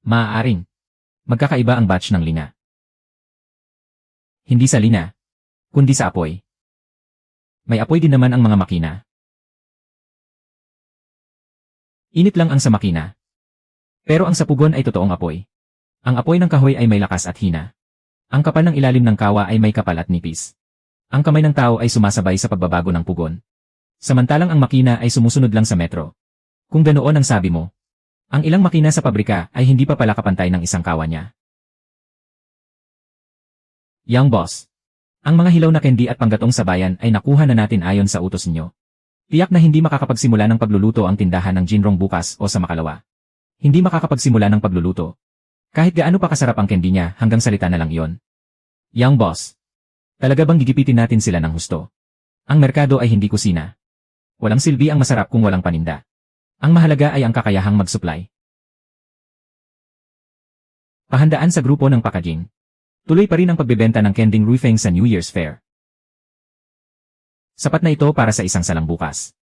Maaaring magkakaiba ang batch ng lina. Hindi sa lina, kundi sa apoy. May apoy din naman ang mga makina. Init lang ang sa makina. Pero ang sa pugon ay totoong apoy. Ang apoy ng kahoy ay may lakas at hina. Ang kapal ng ilalim ng kawa ay may kapal at nipis. Ang kamay ng tao ay sumasabay sa pagbabago ng pugon. Samantalang ang makina ay sumusunod lang sa metro. Kung ganoon ang sabi mo, ang ilang makina sa pabrika ay hindi pa pala kapantay ng isang kawa niya. Young boss, ang mga hilaw na candy at panggatong sa bayan ay nakuha na natin ayon sa utos niyo. Tiyak na hindi makakapagsimula ng pagluluto ang tindahan ng Jinrong bukas o sa Makalawa. Hindi makakapagsimula ng pagluluto. Kahit gaano pa kasarap ang candy niya hanggang salita na lang iyon. Young boss, talaga bang gigipitin natin sila ng husto? Ang merkado ay hindi kusina. Walang silbi ang masarap kung walang paninda. Ang mahalaga ay ang kakayahang mag-supply. Pahandaan sa grupo ng packaging. Tuloy pa rin ang pagbebenta ng kending Ruifeng sa New Year's Fair. Sapat na ito para sa isang salang bukas.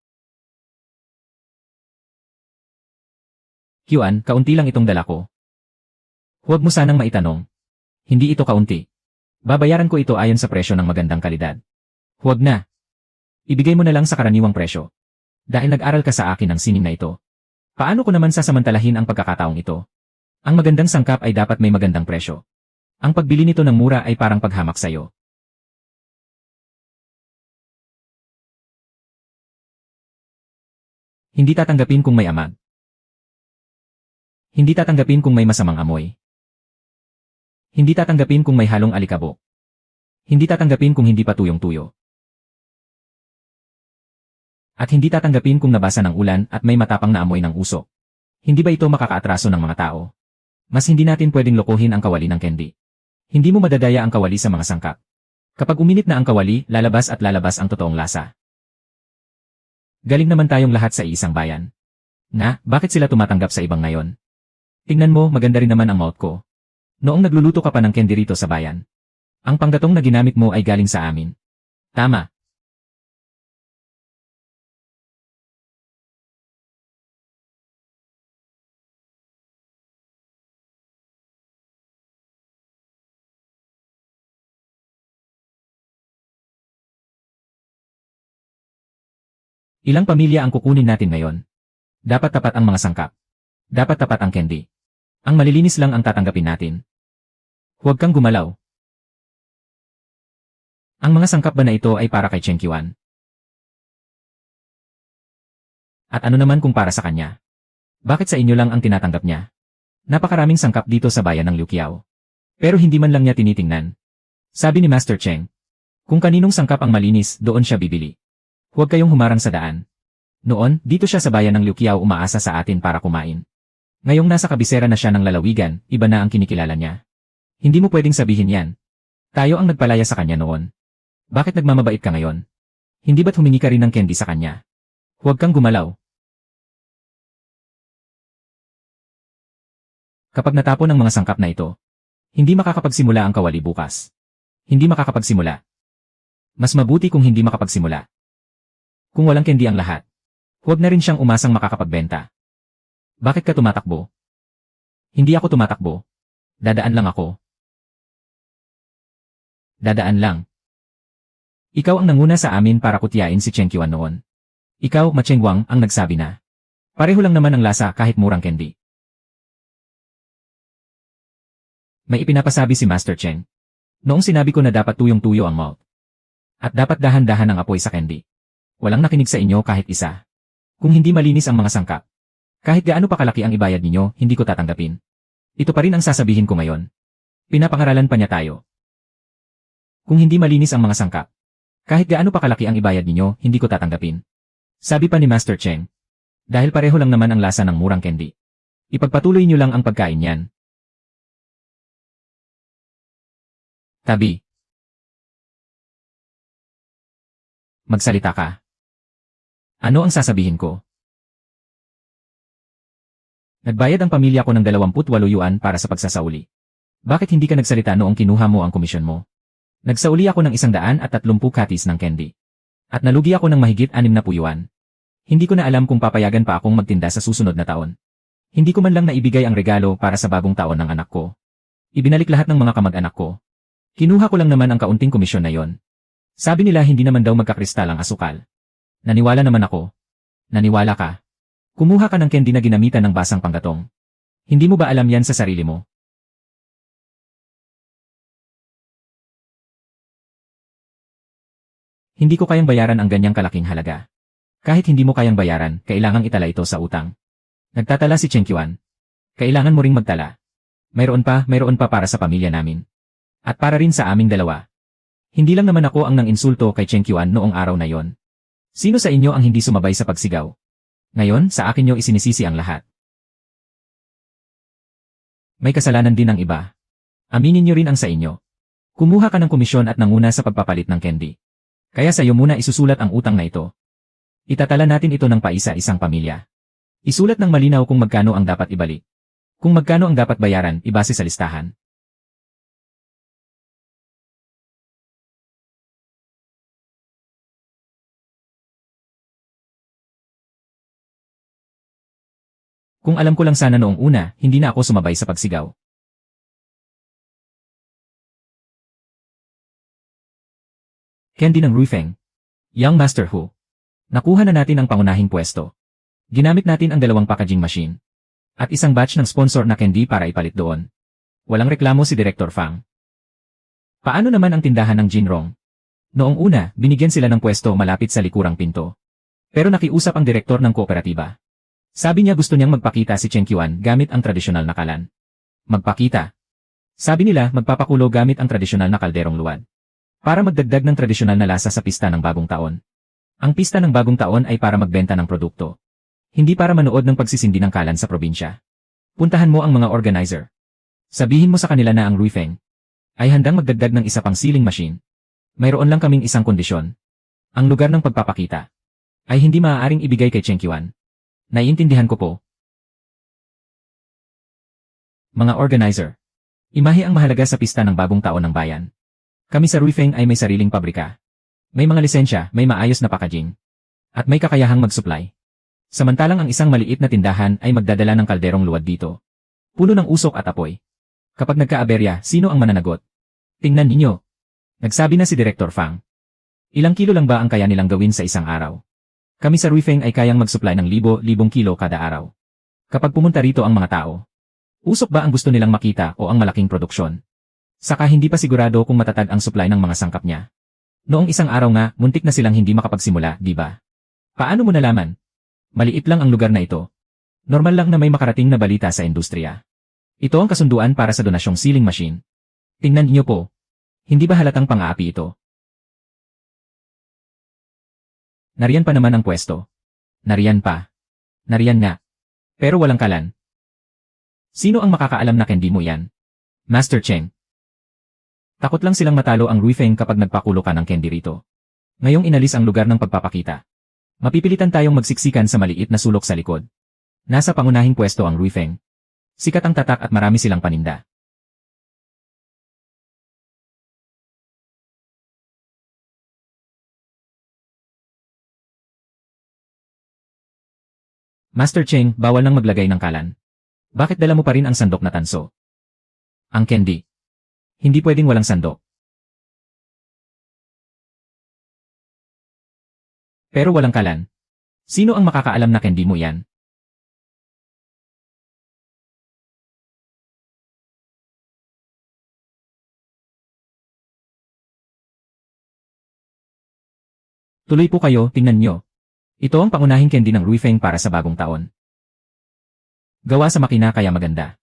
Kiwan, kaunti lang itong dala ko. Huwag mo sanang maitanong. Hindi ito kaunti. Babayaran ko ito ayon sa presyo ng magandang kalidad. Huwag na. Ibigay mo na lang sa karaniwang presyo. Dahil nag-aral ka sa akin ng sining na ito. Paano ko naman sasamantalahin ang pagkakataong ito? Ang magandang sangkap ay dapat may magandang presyo. Ang pagbili nito ng mura ay parang paghamak sa'yo. Hindi tatanggapin kung may amag. Hindi tatanggapin kung may masamang amoy. Hindi tatanggapin kung may halong alikabok. Hindi tatanggapin kung hindi pa tuyong-tuyo. At hindi tatanggapin kung nabasa ng ulan at may matapang na amoy ng usok. Hindi ba ito makakaatraso ng mga tao? Mas hindi natin pwedeng lokohin ang kawali ng candy. Hindi mo madadaya ang kawali sa mga sangkap. Kapag uminit na ang kawali, lalabas at lalabas ang totoong lasa. Galing naman tayong lahat sa iisang bayan. Bakit sila tumatanggap sa ibang ngayon? Tingnan mo, maganda rin naman ang mouth ko. Noong nagluluto ka pa ng candy rito sa bayan. Ang panggatong na ginamit mo ay galing sa amin. Tama. Ilang pamilya ang kukunin natin ngayon? Dapat tapat ang mga sangkap. Dapat tapat ang candy. Ang malilinis lang ang tatanggapin natin. Huwag kang gumalaw. Ang mga sangkap ba na ito ay para kay Cheng Qian? At ano naman kung para sa kanya? Bakit sa inyo lang ang tinatanggap niya? Napakaraming sangkap dito sa bayan ng Liu Qiao. Pero hindi man lang niya tinitingnan. Sabi ni Master Cheng, kung kaninong sangkap ang malinis, doon siya bibili. Huwag kayong humarang sa daan. Noon, dito siya sa bayan ng Liu Qiao umaasa sa atin para kumain. Ngayong nasa kabisera na siya ng lalawigan, iba na ang kinikilala niya. Hindi mo pwedeng sabihin yan. Tayo ang nagpalaya sa kanya noon. Bakit nagmamabait ka ngayon? Hindi ba't humingi ka rin ng candy sa kanya? Huwag kang gumalaw. Kapag natapon ang mga sangkap na ito, hindi makakapagsimula ang kawali bukas. Hindi makakapagsimula. Mas mabuti kung hindi makapagsimula. Kung walang candy ang lahat, huwag na rin siyang umasang makakapagbenta. Bakit ka tumatakbo? Hindi ako tumatakbo. Dadaan lang ako. Dadaan lang. Ikaw ang nanguna sa amin para kutyain si Cheng Qian noon. Ikaw, Ma Chengguang, ang nagsabi na. Pareho lang naman ang lasa kahit murang candy. May ipinapasabi si Master Cheng. Noong sinabi ko na dapat tuyong-tuyo ang mouth. At dapat dahan-dahan ang apoy sa candy. Walang nakinig sa inyo kahit isa. Kung hindi malinis ang mga sangkap, kahit gaano pa kalaki ang ibayad ninyo, hindi ko tatanggapin. Ito pa rin ang sasabihin ko ngayon. Pinapangaralan pa niya tayo. Kung hindi malinis ang mga sangkap, kahit gaano pa kalaki ang ibayad ninyo, hindi ko tatanggapin. Sabi pa ni Master Cheng. Dahil pareho lang naman ang lasa ng murang candy. Ipagpatuloy niyo lang ang pagkain niyan. Tabi. Magsalita ka. Ano ang sasabihin ko? Nagbayad ang pamilya ko ng 28 yuan para sa pagsasauli. Bakit hindi ka nagsalita noong kinuha mo ang komisyon mo? Nagsauli ako ng 130 katis ng candy. At nalugi ako ng mahigit 60 yuan. Hindi ko na alam kung papayagan pa akong magtinda sa susunod na taon. Hindi ko man lang naibigay ang regalo para sa bagong taon ng anak ko. Ibinalik lahat ng mga kamag-anak ko. Kinuha ko lang naman ang kaunting komisyon na yon. Sabi nila hindi naman daw magkakristal ang asukal. Naniwala naman ako. Naniwala ka. Kumuha ka ng candy na ginamitan ng basang panggatong. Hindi mo ba alam yan sa sarili mo? Hindi ko kayang bayaran ang ganyang kalaking halaga. Kahit hindi mo kayang bayaran, kailangang itala ito sa utang. Nagtatala si Cheng Qian. Kailangan mo ring magtala. Mayroon pa para sa pamilya namin. At para rin sa aming dalawa. Hindi lang naman ako ang nang-insulto kay Cheng Qian noong araw na yon. Sino sa inyo ang hindi sumabay sa pagsigaw? Ngayon, sa akin nyo isinisisi ang lahat. May kasalanan din ang iba. Aminin nyo rin ang sa inyo. Kumuha ka ng komisyon at nanguna sa pagpapalit ng candy. Kaya sa iyo muna isusulat ang utang na ito. Itatala natin ito ng paisa-isang pamilya. Isulat ng malinaw kung magkano ang dapat ibalik. Kung magkano ang dapat bayaran, ibase sa listahan. Kung alam ko lang sana noong una, hindi na ako sumabay sa pagsigaw. Candy ng Ruifeng. Young Master Hu. Nakuha na natin ang pangunahing pwesto. Ginamit natin ang 2 packaging machine. At isang batch ng sponsor na candy para ipalit doon. Walang reklamo si Director Fang. Paano naman ang tindahan ng Jinrong? Noong una, binigyan sila ng pwesto malapit sa likurang pinto. Pero nakiusap ang direktor ng kooperatiba. Sabi niya gusto niyang magpakita si Cheng Qian gamit ang tradisyonal na kalan. Magpakita. Sabi nila magpapakulo gamit ang tradisyonal na kalderong luwad. Para magdagdag ng tradisyonal na lasa sa pista ng bagong taon. Ang pista ng bagong taon ay para magbenta ng produkto. Hindi para manood ng pagsisindi ng kalan sa probinsya. Puntahan mo ang mga organizer. Sabihin mo sa kanila na ang Ruifeng ay handang magdagdag ng isa pang sealing machine. Mayroon lang kaming isang kondisyon. Ang lugar ng pagpapakita ay hindi maaaring ibigay kay Cheng Qian. Naiintindihan ko po. Mga organizer. Imahe ang mahalaga sa pista ng bagong taon ng bayan. Kami sa Ruifeng ay may sariling pabrika. May mga lisensya, may maayos na packaging. At may kakayahang mag-supply. Samantalang ang isang maliit na tindahan ay magdadala ng kalderong luwad dito. Puno ng usok at apoy. Kapag nagka-aberya, sino ang mananagot? Tingnan ninyo. Nagsabi na si Director Fang. Ilang kilo lang ba ang kaya nilang gawin sa isang araw? Kami sa Ruifeng ay kayang mag-supply ng libo-libong kilo kada araw. Kapag pumunta rito ang mga tao, usok ba ang gusto nilang makita o ang malaking produksyon? Saka hindi pa sigurado kung matatag ang supply ng mga sangkap niya. Noong isang araw nga, muntik na silang hindi makapagsimula, di ba? Paano mo nalaman? Maliit lang ang lugar na ito. Normal lang na may makarating na balita sa industriya. Ito ang kasunduan para sa donasyong sealing machine. Tingnan niyo po. Hindi ba halatang pang-aapi ito? Nariyan pa naman ang pwesto. Nariyan pa. Nariyan nga. Pero walang kalan. Sino ang makakaalam na candy mo yan? Master Cheng. Takot lang silang matalo ang Ruifeng kapag nagpakulo ka ng candy rito. Ngayong inalis ang lugar ng pagpapakita. Mapipilitan tayong magsiksikan sa maliit na sulok sa likod. Nasa pangunahing pwesto ang Ruifeng. Sikat ang tatak at marami silang paninda. Master Cheng, bawal nang maglagay ng kalan. Bakit dala mo pa rin ang sandok na tanso? Ang candy. Hindi pwedeng walang sandok. Pero walang kalan. Sino ang makakaalam na candy mo yan? Tuloy po kayo, tingnan nyo. Ito ang pangunahing candy ng Ruifeng para sa bagong taon. Gawa sa makina kaya maganda.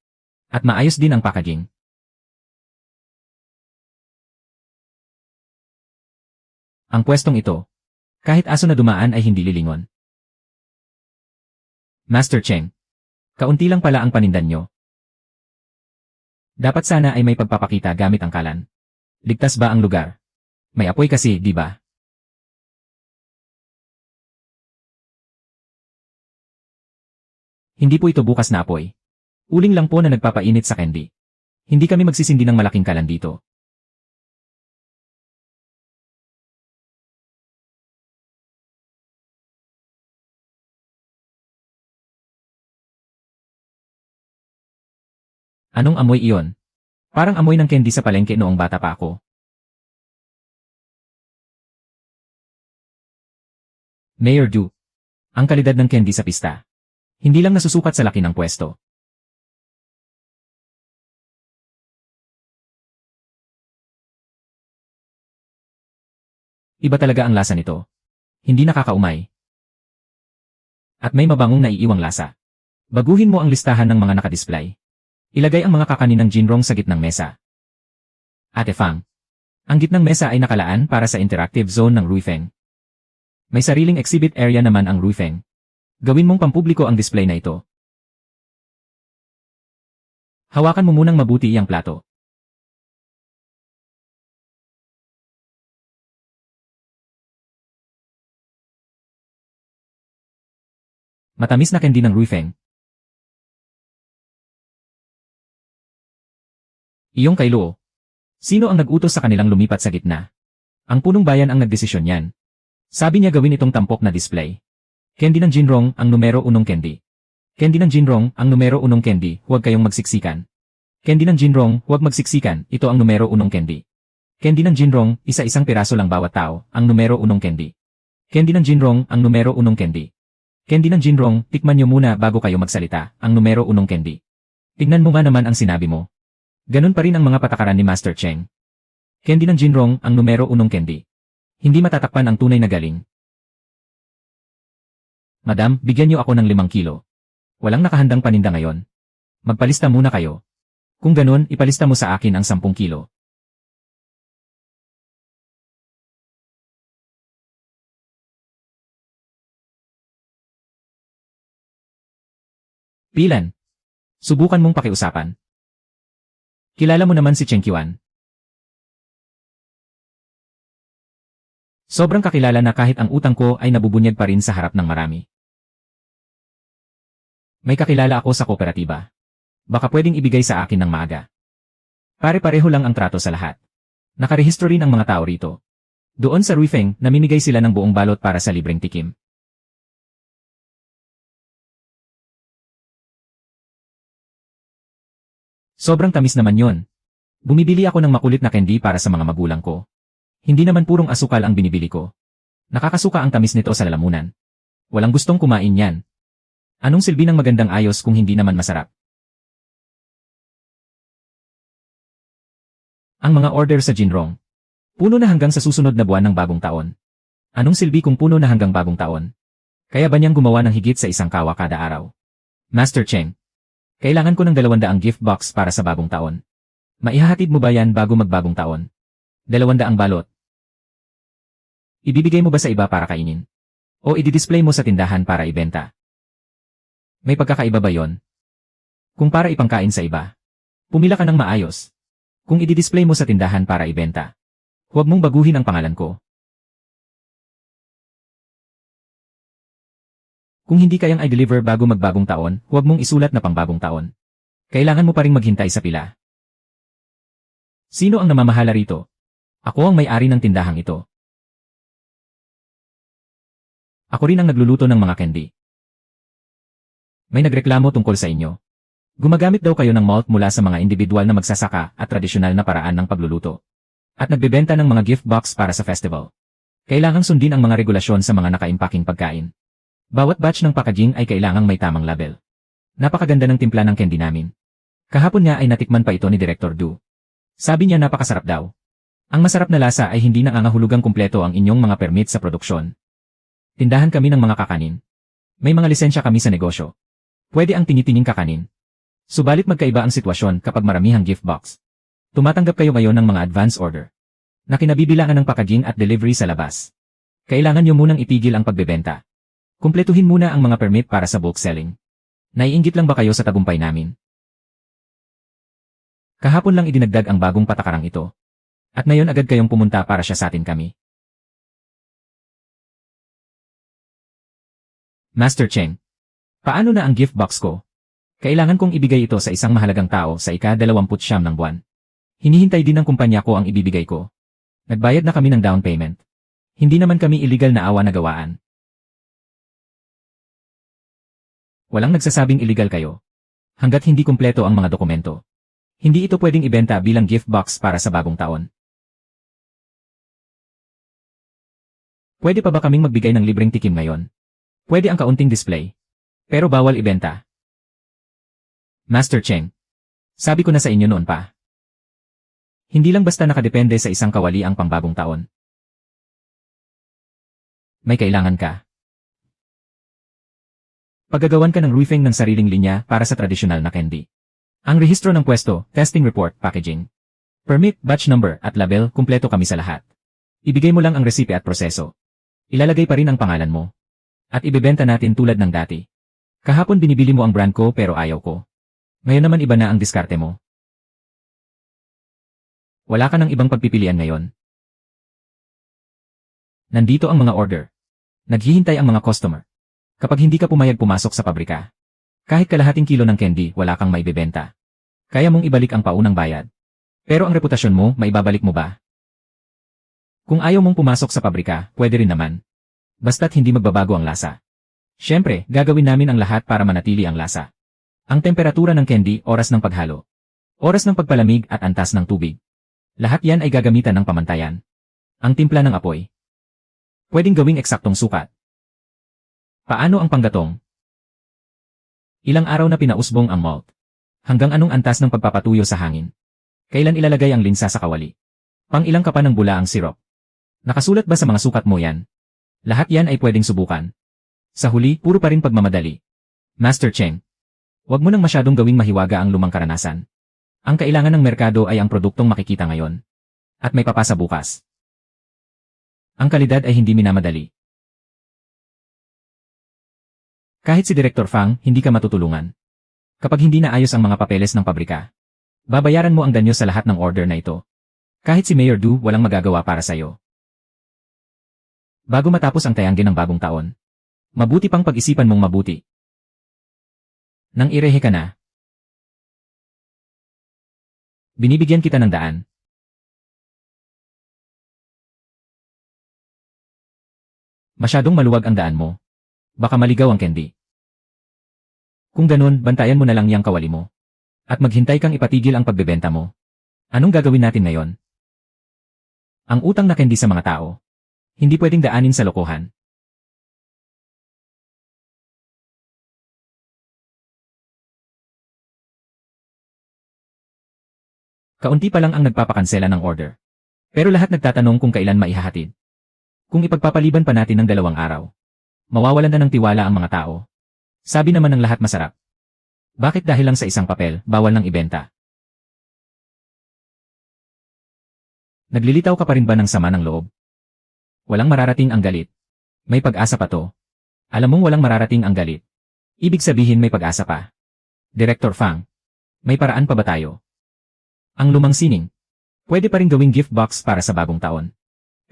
At maayos din ang packaging. Ang pwestong ito, kahit aso na dumaan ay hindi lilingon. Master Cheng, kaunti lang pala ang panindan nyo. Dapat sana ay may pagpapakita gamit ang kalan. Ligtas ba ang lugar? May apoy kasi, di ba? Hindi po ito bukas na apoy. Uling lang po na nagpapainit sa candy. Hindi kami magsisindi ng malaking kalan dito. Anong amoy iyon? Parang amoy ng candy sa palengke noong bata pa ako. Mayor Du. Ang kalidad ng candy sa pista. Hindi lang nasusukat sa laki ng pwesto. Iba talaga ang lasa nito. Hindi nakakaumay. At may mabangong naiiwang lasa. Baguhin mo ang listahan ng mga nakadisplay. Ilagay ang mga kakaninang ginrong sa gitnang mesa. Ate Fang. Ang gitnang mesa ay nakalaan para sa interactive zone ng Ruifeng. May sariling exhibit area naman ang Ruifeng. Gawin mong pampubliko ang display na ito. Hawakan mo munang mabuti iyang plato. Matamis na candy ng Ruifeng. Iyong kay Luo. Sino ang nag-utos sa kanilang lumipat sa gitna? Ang punong bayan ang nagdesisyon yan. Sabi niya gawin itong tampok na display. Candy ng Jinrong, ang numero 1 candy. Candy ng Jinrong, ang numero 1 candy, huwag kayong magsiksikan. Candy ng Jinrong, huwag magsiksikan, ito ang numero 1 candy. Candy ng Jinrong, isa-isang piraso lang bawat tao, ang numero 1 candy. Candy ng Jinrong, ang numero 1 candy. Candy ng Jinrong, tikman nyo muna bago kayo magsalita, ang numero 1 candy. Tignan mo nga naman ang sinabi mo. Ganun pa rin ang mga patakaran ni Master Cheng. Candy ng Jinrong, ang numero 1 candy. Hindi matatakpan ang tunay na galing. Madam, bigyan niyo ako ng 5 kilo. Walang nakahandang paninda ngayon. Magpalista muna kayo. Kung ganun, ipalista mo sa akin ang 10 kilo. Pilan? Subukan mong pakiusapan. Kilala mo naman si Cheng Qian. Sobrang kakilala na kahit ang utang ko ay nabubunyag pa rin sa harap ng marami. May kakilala ako sa kooperatiba. Baka pwedeng ibigay sa akin ng maaga. Pare-pareho lang ang trato sa lahat. Nakarehistro rin ang mga tao rito. Doon sa Ruifeng, namimigay sila ng buong balot para sa libreng tikim. Sobrang tamis naman yon. Bumibili ako ng makulit na candy para sa mga magulang ko. Hindi naman purong asukal ang binibili ko. Nakakasuka ang tamis nito sa lalamunan. Walang gustong kumain yan. Anong silbi ng magandang ayos kung hindi naman masarap? Ang mga order sa Jinrong. Puno na hanggang sa susunod na buwan ng bagong taon. Anong silbi kung puno na hanggang bagong taon? Kaya ba niyang gumawa ng higit sa isang kawa kada araw? Master Cheng. Kailangan ko ng 200 gift box para sa bagong taon. Maihahatid mo ba yan bago magbagong taon? 200 balot. Ibibigay mo ba sa iba para kainin? O i-display mo sa tindahan para ibenta? May pagkakaiba ba yon? Kung para ipangkain sa iba, pumila ka ng maayos. Kung i-display mo sa tindahan para ibenta, huwag mong baguhin ang pangalan ko. Kung hindi kayang i-deliver bago magbagong taon, huwag mong isulat na pangbagong taon. Kailangan mo pa ring maghintay sa pila. Sino ang namamahala rito? Ako ang may-ari ng tindahang ito. Ako rin ang nagluluto ng mga candy. May nagreklamo tungkol sa inyo. Gumagamit daw kayo ng malt mula sa mga individual na magsasaka at tradisyonal na paraan ng pagluluto. At nagbebenta ng mga gift box para sa festival. Kailangang sundin ang mga regulasyon sa mga nakaimpaking pagkain. Bawat batch ng packaging ay kailangang may tamang label. Napakaganda ng timpla ng candy namin. Kahapon nga ay natikman pa ito ni Director Du. Sabi niya napakasarap daw. Ang masarap na lasa ay hindi nangangahulugang kumpleto ang inyong mga permit sa produksyon. Tindahan kami ng mga kakanin. May mga lisensya kami sa negosyo. Pwede ang tingi-tinging kakanin. Subalit magkaiba ang sitwasyon kapag maramihang gift box. Tumatanggap kayo ngayon ng mga advance order na kinabibilangan ng packaging at delivery sa labas. Kailangan nyo munang itigil ang pagbebenta. Kumpletuhin muna ang mga permit para sa bulk selling. Naiinggit lang ba kayo sa tagumpay namin? Kahapon lang idinagdag ang bagong patakarang ito. At ngayon agad kayong pumunta para siya sa atin kami. Master Cheng. Paano na ang gift box ko? Kailangan kong ibigay ito sa isang mahalagang tao sa ika-29 ng buwan. Hinihintay din ng kumpanya ko ang ibibigay ko. Nagbayad na kami ng down payment. Hindi naman kami illegal na awa na gawaan. Walang nagsasabing illegal kayo. Hanggat hindi kumpleto ang mga dokumento. Hindi ito pwedeng ibenta bilang gift box para sa bagong taon. Pwede pa ba kaming magbigay ng libreng tikim ngayon? Pwede ang kaunting display. Pero bawal ibenta. Master Cheng. Sabi ko na sa inyo noon pa. Hindi lang basta nakadepende sa isang kawali ang pangbagong taon. May kailangan ka. Paggagawan ka ng Ruifeng ng sariling linya para sa tradisyonal na candy. Ang rehistro ng pwesto, testing report, packaging. Permit, batch number, at label, kumpleto kami sa lahat. Ibigay mo lang ang resipe at proseso. Ilalagay pa rin ang pangalan mo. At ibebenta natin tulad ng dati. Kahapon binibili mo ang brand ko pero ayaw ko. Ngayon naman iba na ang diskarte mo. Wala ka ng ibang pagpipilian ngayon. Nandito ang mga order. Naghihintay ang mga customer. Kapag hindi ka pumayag pumasok sa pabrika, kahit kalahating kilo ng candy, wala kang maibebenta. Kaya mong ibalik ang paunang bayad. Pero ang reputasyon mo, maibabalik mo ba? Kung ayaw mong pumasok sa pabrika, pwede rin naman. Basta't hindi magbabago ang lasa. Siyempre, gagawin namin ang lahat para manatili ang lasa. Ang temperatura ng candy, oras ng paghalo. Oras ng pagpalamig at antas ng tubig. Lahat yan ay gagamitan ng pamantayan. Ang timpla ng apoy. Pwedeng gawing eksaktong sukat. Paano ang panggatong? Ilang araw na pinausbong ang malt. Hanggang anong antas ng pagpapatuyo sa hangin? Kailan ilalagay ang linsa sa kawali? Pang ilang kapan ng bula ang sirop? Nakasulat ba sa mga sukat mo yan? Lahat yan ay pwedeng subukan. Sa huli, puro pa rin pagmamadali. Master Cheng. Huwag mo nang masyadong gawing mahiwaga ang lumang karanasan. Ang kailangan ng merkado ay ang produktong makikita ngayon. At may papasa bukas. Ang kalidad ay hindi minamadali. Kahit si Director Fang, hindi ka matutulungan. Kapag hindi naayos ang mga papeles ng pabrika, babayaran mo ang danyo sa lahat ng order na ito. Kahit si Mayor Du, walang magagawa para sa'yo. Bago matapos ang tayangin ng bagong taon, mabuti pang pag-isipan mong mabuti. Nang irehe ka na, binibigyan kita ng daan. Masyadong maluwag ang daan mo. Baka maligaw ang candy. Kung ganun, bantayan mo na lang yang kawali mo. At maghintay kang ipatigil ang pagbebenta mo. Anong gagawin natin ngayon? Ang utang na candy sa mga tao. Hindi pwedeng daanin sa lokohan. Kaunti pa lang ang nagpapakansela ng order. Pero lahat nagtatanong kung kailan maihahatid. Kung ipagpapaliban pa natin ng 2 araw, mawawalan na ng tiwala ang mga tao. Sabi naman ng lahat masarap. Bakit dahil lang sa isang papel, bawal nang ibenta? Naglilitaw ka pa rin ba ng sama ng loob? Walang mararating ang galit. May pag-asa pa to. Alam mong walang mararating ang galit. Ibig sabihin may pag-asa pa. Director Fang, may paraan pa ba tayo? Ang lumang sining. Pwede pa rin gawing gift box para sa bagong taon.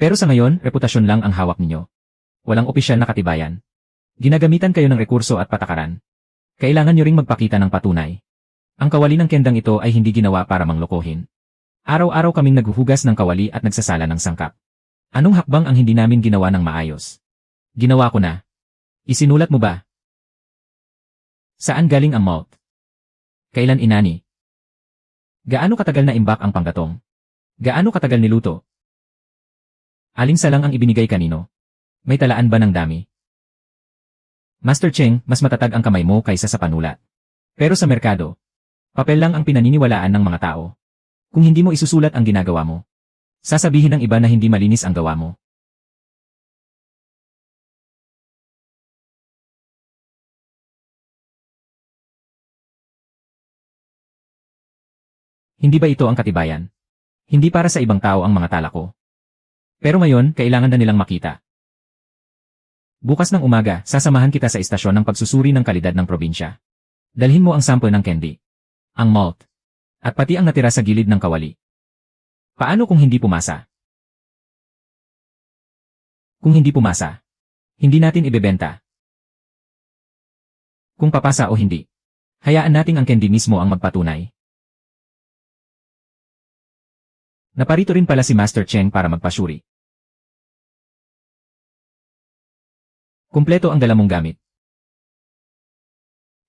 Pero sa ngayon, reputasyon lang ang hawak ninyo. Walang opisyal na katibayan. Ginagamitan kayo ng rekurso at patakaran. Kailangan nyo ring magpakita ng patunay. Ang kawali ng kendang ito ay hindi ginawa para manglokohin. Araw-araw kaming naghuhugas ng kawali at nagsasala ng sangkap. Anong hakbang ang hindi namin ginawa ng maayos? Ginawa ko na. Isinulat mo ba? Saan galing ang malt? Kailan inani? Gaano katagal na imbak ang panggatong? Gaano katagal niluto? Aling salang ang ibinigay kanino? May talaan ba ng dami? Master Cheng, mas matatag ang kamay mo kaysa sa panulat. Pero sa merkado, papel lang ang pinaniniwalaan ng mga tao. Kung hindi mo isusulat ang ginagawa mo, sasabihin ng iba na hindi malinis ang gawa mo. Hindi ba ito ang katibayan? Hindi para sa ibang tao ang mga tala ko. Pero ngayon, kailangan na nilang makita. Bukas ng umaga, sasamahan kita sa istasyon ng pagsusuri ng kalidad ng probinsya. Dalhin mo ang sample ng candy, ang malt, at pati ang natira sa gilid ng kawali. Paano kung hindi pumasa? Kung hindi pumasa, hindi natin ibebenta. Kung papasa o hindi, hayaan nating ang candy mismo ang magpatunay. Naparito rin pala si Master Cheng para magpasyuri. Kumpleto ang dala mong gamit.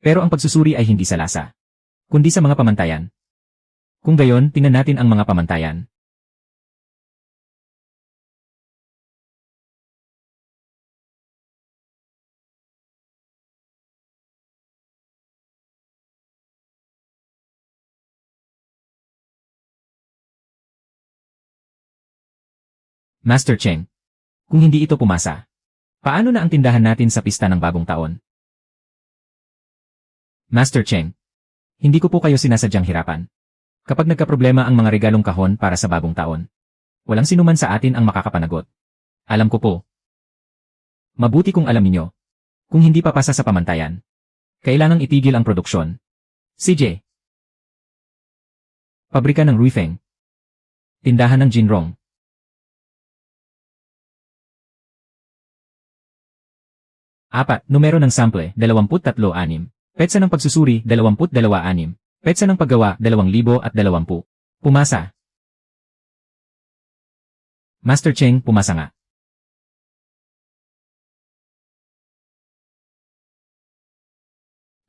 Pero ang pagsusuri ay hindi sa lasa, kundi sa mga pamantayan. Kung gayon, tingnan natin ang mga pamantayan. Master Cheng, kung hindi ito pumasa, paano na ang tindahan natin sa pista ng bagong taon? Master Cheng, hindi ko po kayo sinasadyang hirapan. Kapag nagkaproblema ang mga regalong kahon para sa bagong taon, walang sinuman sa atin ang makakapanagot. Alam ko po. Mabuti kung alam niyo. Kung hindi papasa sa pamantayan, kailangang itigil ang produksyon. CJ. Pabrika ng Ruifeng. Tindahan ng Jinrong. Apat, numero ng sample, 23-6. Petsa ng pagsusuri, 22-6. Petsa ng paggawa, 2020. Pumasa. Master Cheng, pumasa nga.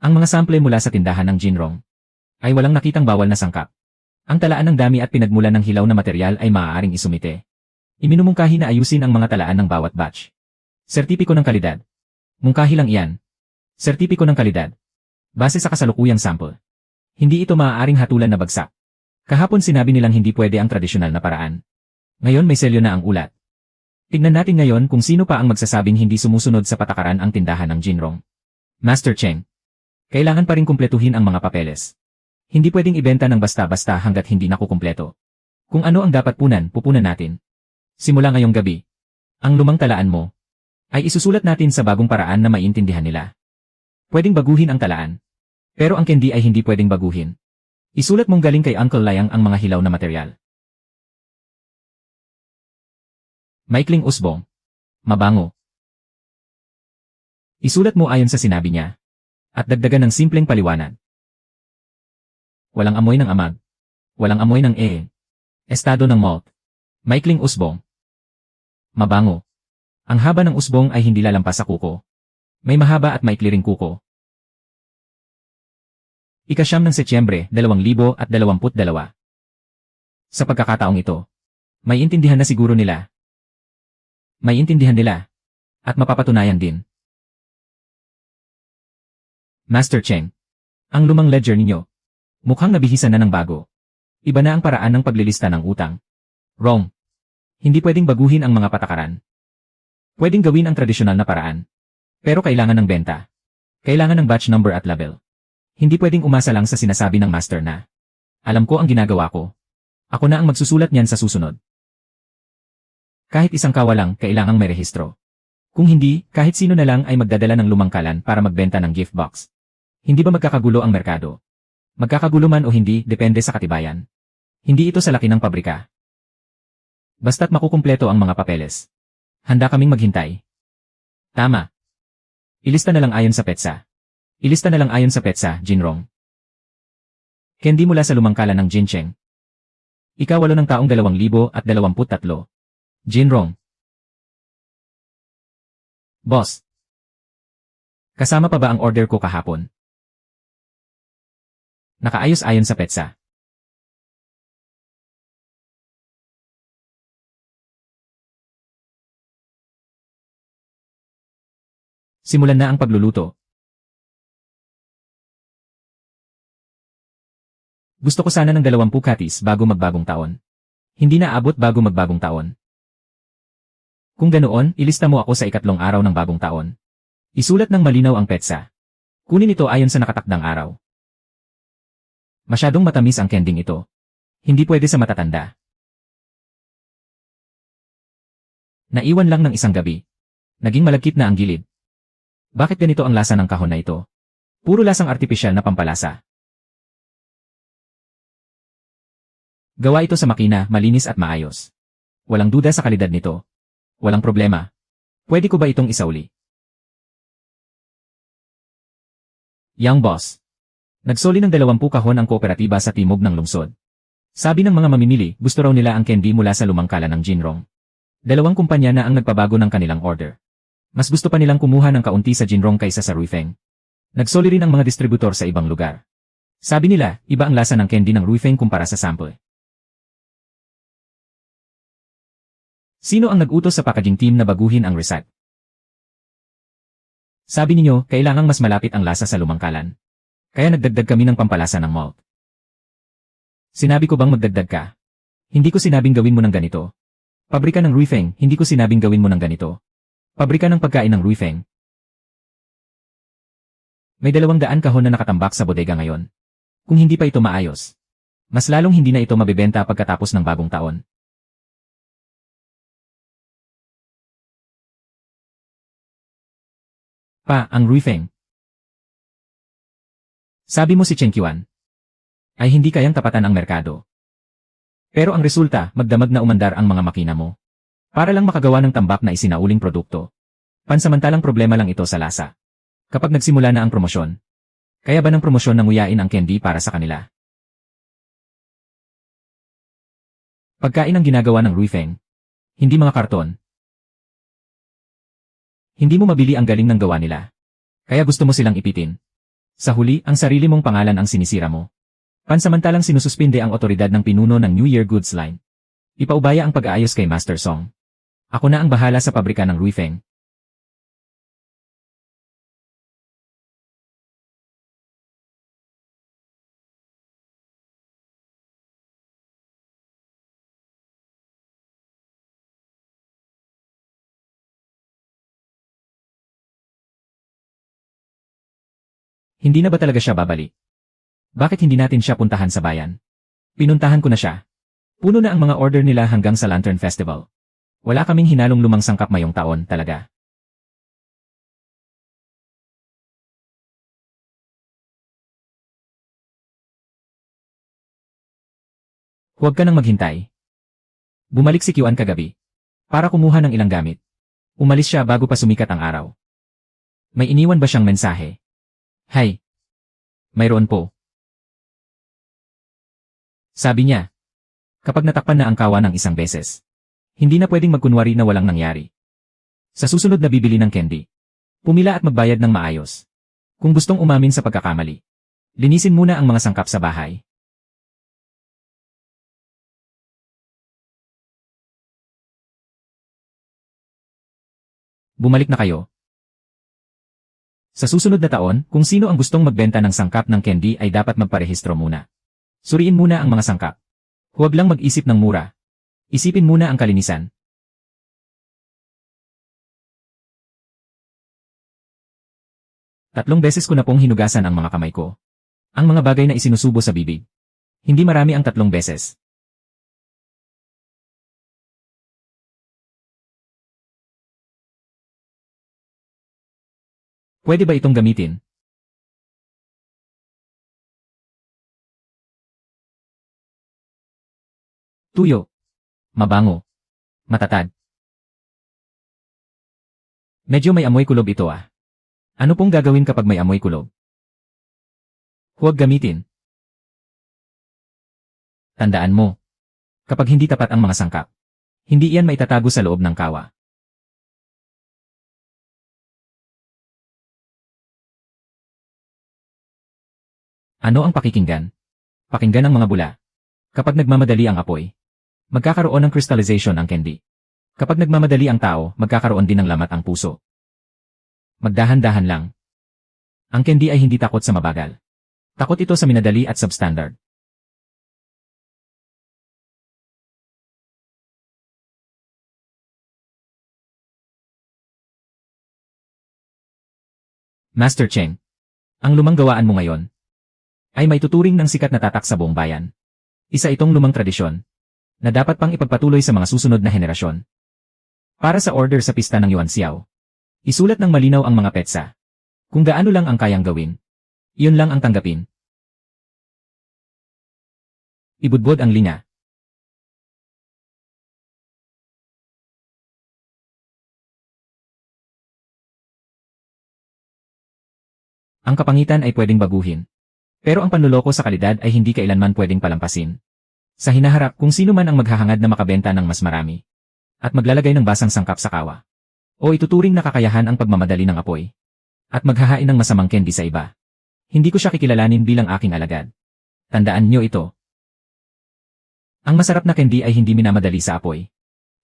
Ang mga sample mula sa tindahan ng Jinrong ay walang nakitang bawal na sangkap. Ang talaan ng dami at pinagmulan ng hilaw na material ay maaaring isumite. Iminumungkahi na ayusin ang mga talaan ng bawat batch. Sertipiko ng kalidad. Mungkahi lang iyan. Sertipiko ng kalidad. Base sa kasalukuyang sample. Hindi ito maaaring hatulan na bagsak. Kahapon sinabi nilang hindi pwede ang tradisyonal na paraan. Ngayon may selyo na ang ulat. Tignan natin ngayon kung sino pa ang magsasabing hindi sumusunod sa patakaran ang tindahan ng Jinrong. Master Cheng. Kailangan pa rin kumpletuhin ang mga papeles. Hindi pwedeng ibenta ng basta-basta hanggat hindi nakukumpleto. Kung ano ang dapat pupunan natin. Simula ngayong gabi, ang lumang talaan mo ay isusulat natin sa bagong paraan na maiintindihan nila. Pwedeng baguhin ang talaan. Pero ang candy ay hindi pwedeng baguhin. Isulat mong galing kay Uncle Layang ang mga hilaw na materyal. Maikling usbong. Mabango. Isulat mo ayon sa sinabi niya. At dagdagan ng simpleng paliwanag. Walang amoy ng amag. Walang amoy ng estado ng malt. Maikling usbong. Mabango. Ang haba ng usbong ay hindi lalampas sa kuko. May mahaba at maikli ring kuko. Ika-9 ng Setyembre, 2022. Sa pagkakataong ito, may intindihan na siguro nila. May intindihan nila. At mapapatunayan din. Master Cheng. Ang lumang ledger ninyo. Mukhang nabihisan na ng bago. Iba na ang paraan ng paglilista ng utang. Wrong. Hindi pwedeng baguhin ang mga patakaran. Pwedeng gawin ang tradisyonal na paraan. Pero kailangan ng benta. Kailangan ng batch number at label. Hindi pwedeng umasa lang sa sinasabi ng master na. Alam ko ang ginagawa ko. Ako na ang magsusulat niyan sa susunod. Kahit isang kawa lang, kailangang may rehistro. Kung hindi, kahit sino na lang ay magdadala ng lumang kalan para magbenta ng gift box. Hindi ba magkakagulo ang merkado? Magkakagulo man o hindi, depende sa katibayan. Hindi ito sa laki ng pabrika. Basta't makukumpleto ang mga papeles. Handa kaming maghintay. Tama. Ilista na lang ayon sa petsa. Ilista na lang ayon sa petsa, Jinrong. Candy mula sa lumang kalan ng Jincheng. Ika-8 ng taong 2023. Jinrong. Boss. Kasama pa ba ang order ko kahapon? Nakaayos ayon sa petsa. Simulan na ang pagluluto. Gusto ko sana ng 20 katis bago magbagong taon. Hindi na abot bago magbagong taon. Kung ganoon, ilista mo ako sa ikatlong araw ng bagong taon. Isulat ng malinaw ang petsa. Kunin ito ayon sa nakatakdang araw. Masyadong matamis ang kending ito. Hindi pwede sa matatanda. Naiwan lang ng isang gabi. Naging malagkit na ang gilid. Bakit ganito ang lasa ng kahon na ito? Puro lasang artipisyal na pampalasa. Gawa ito sa makina, malinis at maayos. Walang duda sa kalidad nito. Walang problema. Pwede ko ba itong isauli? Young boss. Nagsoli ng 20 kahon ang kooperatiba sa timog ng lungsod. Sabi ng mga mamimili, gusto raw nila ang candy mula sa lumang kalan ng Jinrong. 2 kumpanya na ang nagpabago ng kanilang order. Mas gusto pa nilang kumuha ng kaunti sa Jinrong kaysa sa Ruifeng. Nagsoli rin ang mga distributor sa ibang lugar. Sabi nila, iba ang lasa ng candy ng Ruifeng kumpara sa sample. Sino ang nag-utos sa packaging team na baguhin ang recipe? Sabi ninyo, kailangang mas malapit ang lasa sa lumang kalan. Kaya nagdagdag kami ng pampalasa ng malt. Sinabi ko bang magdagdag ka? Hindi ko sinabing gawin mo ng ganito. Pabrika ng Ruifeng, hindi ko sinabing gawin mo ng ganito. Pabrika ng pagkain ng Ruifeng. May 200 kahon na nakatambak sa bodega ngayon. Kung hindi pa ito maayos, mas lalong hindi na ito mabebenta pagkatapos ng bagong taon. Ang Ruifeng. Sabi mo si Cheng Qian ay hindi kayang tapatan ang merkado. Pero ang resulta, magdamag na umandar ang mga makina mo. Para lang makagawa ng tambak na isinauling produkto. Pansamantalang problema lang ito sa lasa. Kapag nagsimula na ang promosyon. Kaya ba ng promosyon na nguyain ang candy para sa kanila? Pagkain ang ginagawa ng Ruifeng. Hindi mga karton. Hindi mo mabili ang galing ng gawa nila. Kaya gusto mo silang ipitin. Sa huli, ang sarili mong pangalan ang sinisira mo. Pansamantalang sinususpinde ang otoridad ng pinuno ng New Year Goods Line. Ipaubaya ang pag-aayos kay Master Song. Ako na ang bahala sa pabrika ng Ruifeng. Hindi na ba talaga siya babalik? Bakit hindi natin siya puntahan sa bayan? Pinuntahan ko na siya. Puno na ang mga order nila hanggang sa Lantern Festival. Wala kaming hinalong lumang sangkap mayong taon talaga. Huwag ka nang maghintay. Bumalik si Kiwan kagabi. Para kumuha ng ilang gamit. Umalis siya bago pa sumikat ang araw. May iniwan ba siyang mensahe? Hay. Mayroon po. Sabi niya. Kapag natakpan na ang kawa ng isang beses. Hindi na pwedeng magkunwari na walang nangyari. Sa susunod na bibili ng candy. Pumila at magbayad ng maayos. Kung gustong umamin sa pagkakamali. Linisin muna ang mga sangkap sa bahay. Bumalik na kayo. Sa susunod na taon, kung sino ang gustong magbenta ng sangkap ng candy ay dapat magparehistro muna. Suriin muna ang mga sangkap. Huwag lang mag-isip ng mura. Isipin muna ang kalinisan. Tatlong beses ko na pong hinugasan ang mga kamay ko. Ang mga bagay na isinusubo sa bibig. Hindi marami ang 3 beses. Pwede ba itong gamitin? Tuyo. Mabango. Matatag. Medyo may amoy kulob ito ah. Ano pong gagawin kapag may amoy kulob? Huwag gamitin. Tandaan mo. Kapag hindi tapat ang mga sangkap, hindi iyan maitatago sa loob ng kawa. Ano ang pakikinggan? Pakinggan ang mga bula. Kapag nagmamadali ang apoy, magkakaroon ng crystallization ang candy. Kapag nagmamadali ang tao, magkakaroon din ng lamat ang puso. Magdahan-dahan lang. Ang candy ay hindi takot sa mabagal. Takot ito sa minadali at substandard. Master Cheng, ang lumang gawaan mo ngayon ay may tuturing ng sikat na tatak sa buong bayan. Isa itong lumang tradisyon na dapat pang ipagpatuloy sa mga susunod na henerasyon. Para sa order sa pista ng Yuan Xiao, isulat ng malinaw ang mga petsa. Kung gaano lang ang kayang gawin, iyon lang ang tanggapin. Ibudbod ang linya. Ang kapangitan ay pwedeng baguhin. Pero ang panluloko sa kalidad ay hindi kailanman pwedeng palampasin. Sa hinaharap kung sino man ang maghahangad na makabenta ng mas marami. At maglalagay ng basang sangkap sa kawa. O ituturing na kakayahan ang pagmamadali ng apoy. At maghahain ng masamang candy sa iba. Hindi ko siya kikilalanin bilang aking alagad. Tandaan niyo ito. Ang masarap na candy ay hindi minamadali sa apoy.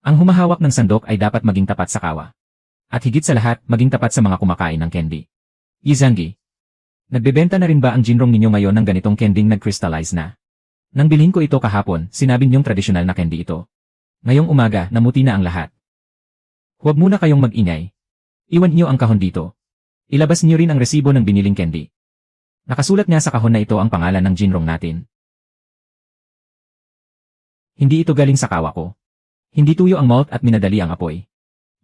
Ang humahawak ng sandok ay dapat maging tapat sa kawa. At higit sa lahat, maging tapat sa mga kumakain ng candy. Yizangi. Nagbebenta na rin ba ang Jinrong ninyo ngayon ng ganitong kending nag-crystallize na? Nang bilhin ko ito kahapon, sinabi niyong tradisyonal na candy ito. Ngayong umaga, namuti na ang lahat. Huwag muna kayong mag-ingay. Iwan niyo ang kahon dito. Ilabas niyo rin ang resibo ng biniling candy. Nakasulat nga sa kahon na ito ang pangalan ng Jinrong natin. Hindi ito galing sa kawa ko. Hindi tuyo ang malt at minadali ang apoy.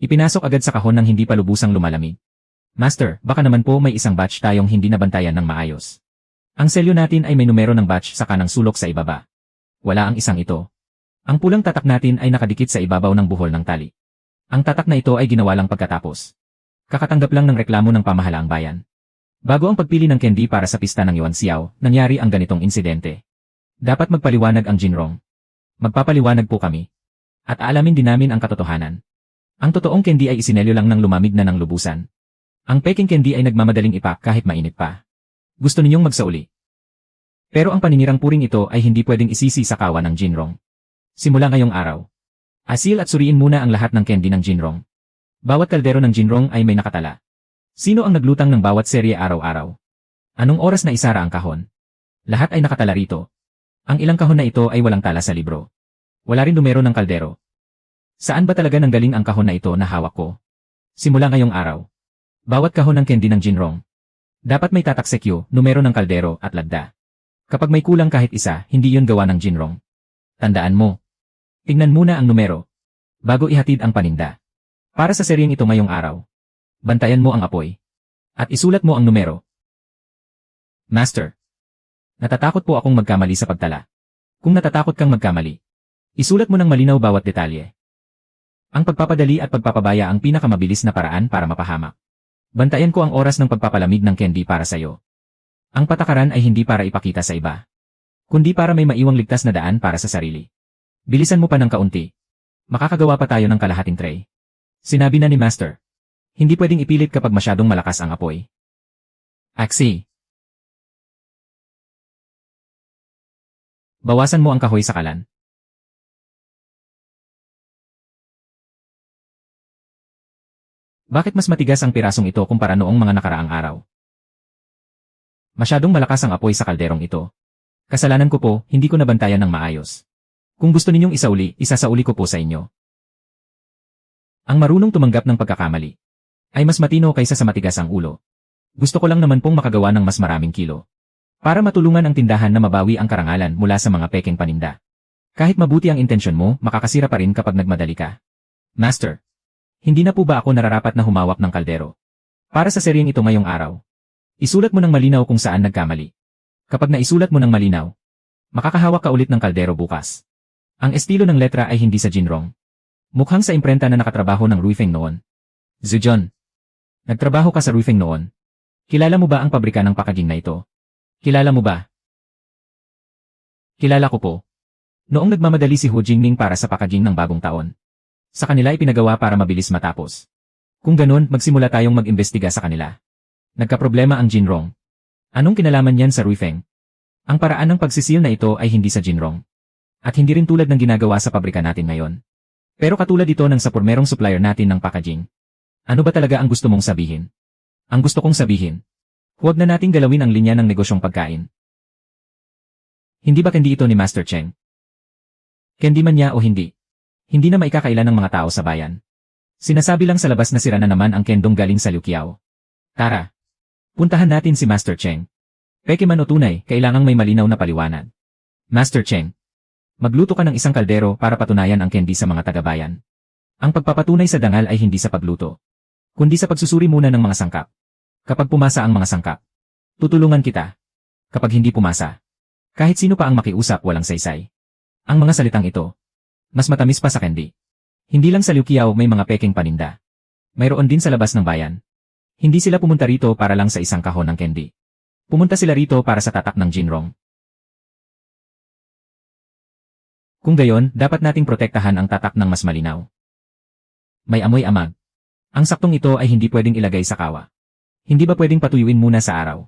Ipinasok agad sa kahon nang hindi pa lubusang lumalamig. Master, baka naman po may isang batch tayong hindi nabantayan ng maayos. Ang selyo natin ay may numero ng batch sa kanang sulok sa ibaba. Wala ang isang ito. Ang pulang tatak natin ay nakadikit sa ibabaw ng buhol ng tali. Ang tatak na ito ay ginawa lang pagkatapos. Kakatanggap lang ng reklamo ng pamahalaang bayan. Bago ang pagpili ng candy para sa pista ng Yuan Xiao, nangyari ang ganitong insidente. Dapat magpaliwanag ang Jinrong. Magpapaliwanag po kami. At aalamin din namin ang katotohanan. Ang totoong candy ay isinelyo lang ng lumamig na ng lubusan. Ang peking candy ay nagmamadaling ipak kahit mainit pa. Gusto ninyong magsauli. Pero ang paninirang puring ito ay hindi pwedeng isisi sa kawa ng Jinrong. Simula ngayong araw. Asil at suriin muna ang lahat ng candy ng Jinrong. Bawat kaldero ng Jinrong ay may nakatala. Sino ang naglutang ng bawat serye araw-araw? Anong oras na isara ang kahon? Lahat ay nakatala rito. Ang ilang kahon na ito ay walang tala sa libro. Wala rin numero ng kaldero. Saan ba talaga nanggaling ang kahon na ito na hawak ko? Simula ngayong araw. Bawat kahon ng candy ng Jinrong. Dapat may tatak sekyo, numero ng kaldero at lagda. Kapag may kulang kahit isa, hindi yun gawa ng Jinrong. Tandaan mo. Tingnan muna ang numero. Bago ihatid ang paninda. Para sa seryeng ito ngayong araw. Bantayan mo ang apoy. At isulat mo ang numero. Master. Natatakot po akong magkamali sa pagtala. Kung natatakot kang magkamali, isulat mo ng malinaw bawat detalye. Ang pagpapadali at pagpapabaya ang pinakamabilis na paraan para mapahamak. Bantayan ko ang oras ng pagpapalamig ng candy para sa'yo. Ang patakaran ay hindi para ipakita sa iba, kundi para may maiwang ligtas na daan para sa sarili. Bilisan mo pa ng kaunti. Makakagawa pa tayo ng kalahating tray. Sinabi na ni Master. Hindi pwedeng ipilit kapag masyadong malakas ang apoy. Aksi. Bawasan mo ang kahoy sa kalan. Bakit mas matigas ang pirasong ito kumpara noong mga nakaraang araw? Masyadong malakas ang apoy sa kalderong ito. Kasalanan ko po, hindi ko nabantayan ng maayos. Kung gusto ninyong isasauli ko po sa inyo. Ang marunong tumanggap ng pagkakamali ay mas matino kaysa sa matigas ang ulo. Gusto ko lang naman pong makagawa ng mas maraming kilo. Para matulungan ang tindahan na mabawi ang karangalan mula sa mga pekeng paninda. Kahit mabuti ang intensyon mo, makakasira pa rin kapag nagmadali ka. Master, hindi na po ba ako nararapat na humawak ng kaldero? Para sa seryeng ito ngayong araw, isulat mo ng malinaw kung saan nagkamali. Kapag naisulat mo ng malinaw, makakahawak ka ulit ng kaldero bukas. Ang estilo ng letra ay hindi sa Jinrong. Mukhang sa imprenta na nakatrabaho ng Ruifeng noon. Zujon, nagtrabaho ka sa Ruifeng noon. Kilala mo ba ang pabrika ng packaging na ito? Kilala mo ba? Kilala ko po. Noong nagmamadali si Hu Jingming para sa packaging ng bagong taon. Sa kanila ipinagawa para mabilis matapos. Kung ganun, magsimula tayong mag-imbestiga sa kanila. Nagkaproblema ang Jinrong. Anong kinalaman niyan sa Ruifeng? Ang paraan ng pagsisil na ito ay hindi sa Jinrong. At hindi rin tulad ng ginagawa sa pabrika natin ngayon. Pero katulad ito ng sa pormerong supplier natin ng packaging. Ano ba talaga ang gusto mong sabihin? Ang gusto kong sabihin, huwag na nating galawin ang linya ng negosyong pagkain. Hindi ba candy ito ni Master Cheng? Candy man niya o hindi? Hindi na maikakailan ng mga tao sa bayan. Sinasabi lang sa labas na sira na naman ang kendong galing sa Liu Qiao. Tara, puntahan natin si Master Cheng. Peke man o tunay, kailangang may malinaw na paliwanag. Master Cheng, magluto ka ng isang kaldero para patunayan ang candy sa mga taga-bayan. Ang pagpapatunay sa dangal ay hindi sa pagluto, kundi sa pagsusuri muna ng mga sangkap. Kapag pumasa ang mga sangkap, tutulungan kita. Kapag hindi pumasa, kahit sino pa ang makiusap walang saysay. Ang mga salitang ito, mas matamis pa sa candy. Hindi lang sa Liu Qiao may mga pekeng paninda. Mayroon din sa labas ng bayan. Hindi sila pumunta rito para lang sa isang kahon ng candy. Pumunta sila rito para sa tatak ng Jinrong. Kung gayon, dapat nating protektahan ang tatak ng mas malinaw. May amoy amag. Ang saktong ito ay hindi pwedeng ilagay sa kawa. Hindi ba pwedeng patuyuin muna sa araw?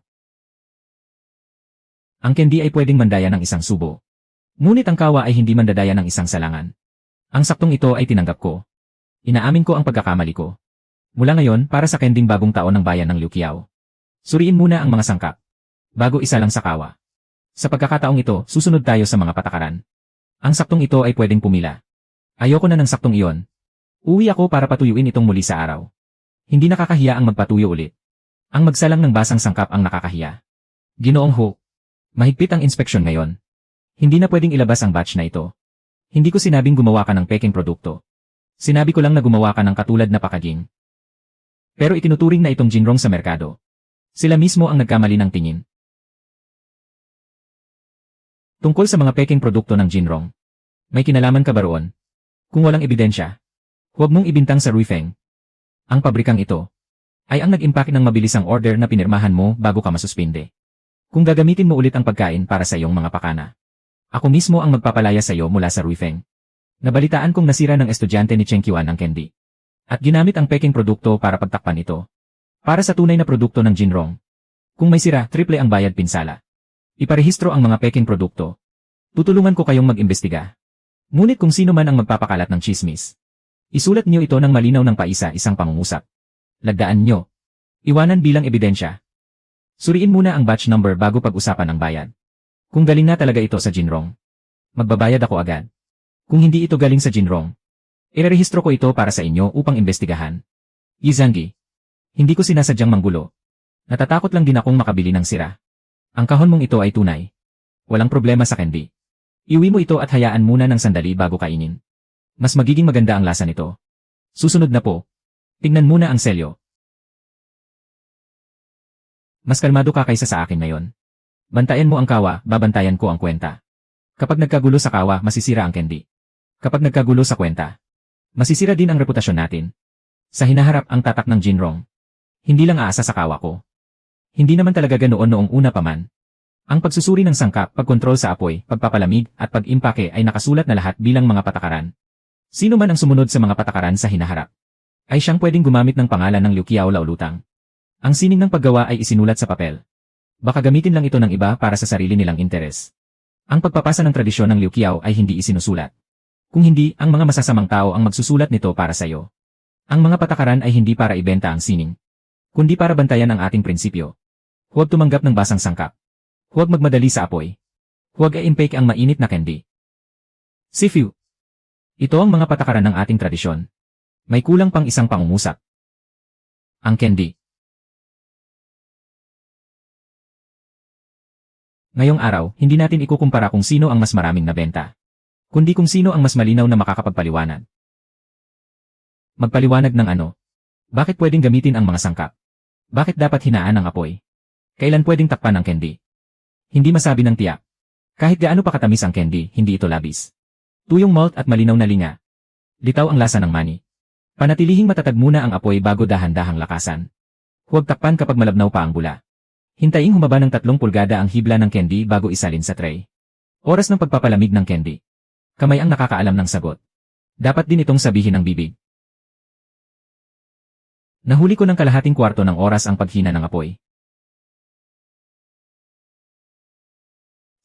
Ang candy ay pwedeng mandaya ng isang subo. Ngunit ang kawa ay hindi mandadaya ng isang salangan. Ang saktong ito ay tinanggap ko. Inaamin ko ang pagkakamali ko. Mula ngayon, para sa kending bagong taon ng bayan ng Liu Qiao. Suriin muna ang mga sangkap, bago isa lang sa kawa. Sa pagkakataong ito, susunod tayo sa mga patakaran. Ang saktong ito ay pwedeng pumila. Ayoko na ng saktong iyon. Uwi ako para patuyuin itong muli sa araw. Hindi nakakahiya ang magpatuyo ulit. Ang magsalang ng basang sangkap ang nakakahiya. Ginoong Hu, mahigpit ang inspeksyon ngayon. Hindi na pwedeng ilabas ang batch na ito. Hindi ko sinabing gumawa ka ng peking produkto. Sinabi ko lang na gumawa ka ng katulad na packaging. Pero itinuturing na itong Jinrong sa merkado. Sila mismo ang nagkamali ng tingin. Tungkol sa mga peking produkto ng Jinrong, may kinalaman ka ba roon? Kung walang ebidensya, huwag mong ibintang sa Ruifeng. Ang pabrikang ito ay ang nag-impake ng mabilisang order na pinirmahan mo bago ka masuspinde. Kung gagamitin mo ulit ang pagkain para sa iyong mga pakana, ako mismo ang magpapalaya sa iyo mula sa Ruifeng. Nabalitaan kong nasira ng estudyante ni Cheng Qiuan ang candy. At ginamit ang peking produkto para pagtakpan ito. Para sa tunay na produkto ng Jinrong. Kung may sira, triple ang bayad pinsala. Iparehistro ang mga peking produkto. Tutulungan ko kayong mag-imbestiga. Ngunit kung sino man ang magpapakalat ng chismis, isulat niyo ito ng malinaw ng paisa-isang pangungusap. Lagdaan niyo. Iwanan bilang ebidensya. Suriin muna ang batch number bago pag-usapan ang bayad. Kung galing na talaga ito sa Jinrong, magbabayad ako agad. Kung hindi ito galing sa Jinrong, irerehistro ko ito para sa inyo upang imbestigahan. Yizangi, hindi ko sinasadyang manggulo. Natatakot lang din akong makabili ng sira. Ang kahon mong ito ay tunay. Walang problema sa candy. Iuwi mo ito at hayaan muna ng sandali bago kainin. Mas magiging maganda ang lasa nito. Susunod na po. Tingnan muna ang selyo. Mas kalmado ka kaysa sa akin ngayon. Bantayan mo ang kawa, babantayan ko ang kwenta. Kapag nagkagulo sa kawa, masisira ang candy. Kapag nagkagulo sa kwenta, masisira din ang reputasyon natin. Sa hinaharap ang tatak ng Jinrong. Hindi lang aasa sa kawa ko. Hindi naman talaga ganoon noong una pa man. Ang pagsusuri ng sangkap, pagkontrol sa apoy, pagpapalamig, at pag-impake ay nakasulat na lahat bilang mga patakaran. Sino man ang sumunod sa mga patakaran sa hinaharap, ay siyang pwedeng gumamit ng pangalan ng Liu Qiao Laulutang. Ang sining ng paggawa ay isinulat sa papel. Baka gamitin lang ito ng iba para sa sarili nilang interes. Ang pagpapasa ng tradisyon ng Liu Qiao ay hindi isinusulat. Kung hindi, ang mga masasamang tao ang magsusulat nito para sa iyo. Ang mga patakaran ay hindi para ibenta ang sining, kundi para bantayan ang ating prinsipyo. Huwag tumanggap ng basang sangkap. Huwag magmadali sa apoy. Huwag i-impake ang mainit na candy. Sifu. Ito ang mga patakaran ng ating tradisyon. May kulang pang isang pangungusap. Ang candy. Ngayong araw, hindi natin ikukumpara kung sino ang mas maraming nabenta, kundi kung sino ang mas malinaw na makakapagpaliwanag. Magpaliwanag ng ano? Bakit pwedeng gamitin ang mga sangkap? Bakit dapat hinaan ang apoy? Kailan pwedeng takpan ang candy? Hindi masabi ng tiyak. Kahit gaano pa katamis ang candy, hindi ito labis. Tuyong malt at malinaw na linga. Litaw ang lasa ng mani. Panatilihing matatag muna ang apoy bago dahan-dahang lakasan. Huwag takpan kapag malabnaw pa ang bula. Hintayin humaba ng 3 pulgada ang hibla ng candy bago isalin sa tray. Oras ng pagpapalamig ng candy. Kamay ang nakakaalam ng sagot. Dapat din itong sabihin ng bibig. Nahuli ko ng kalahating kwarto ng oras ang paghina ng apoy.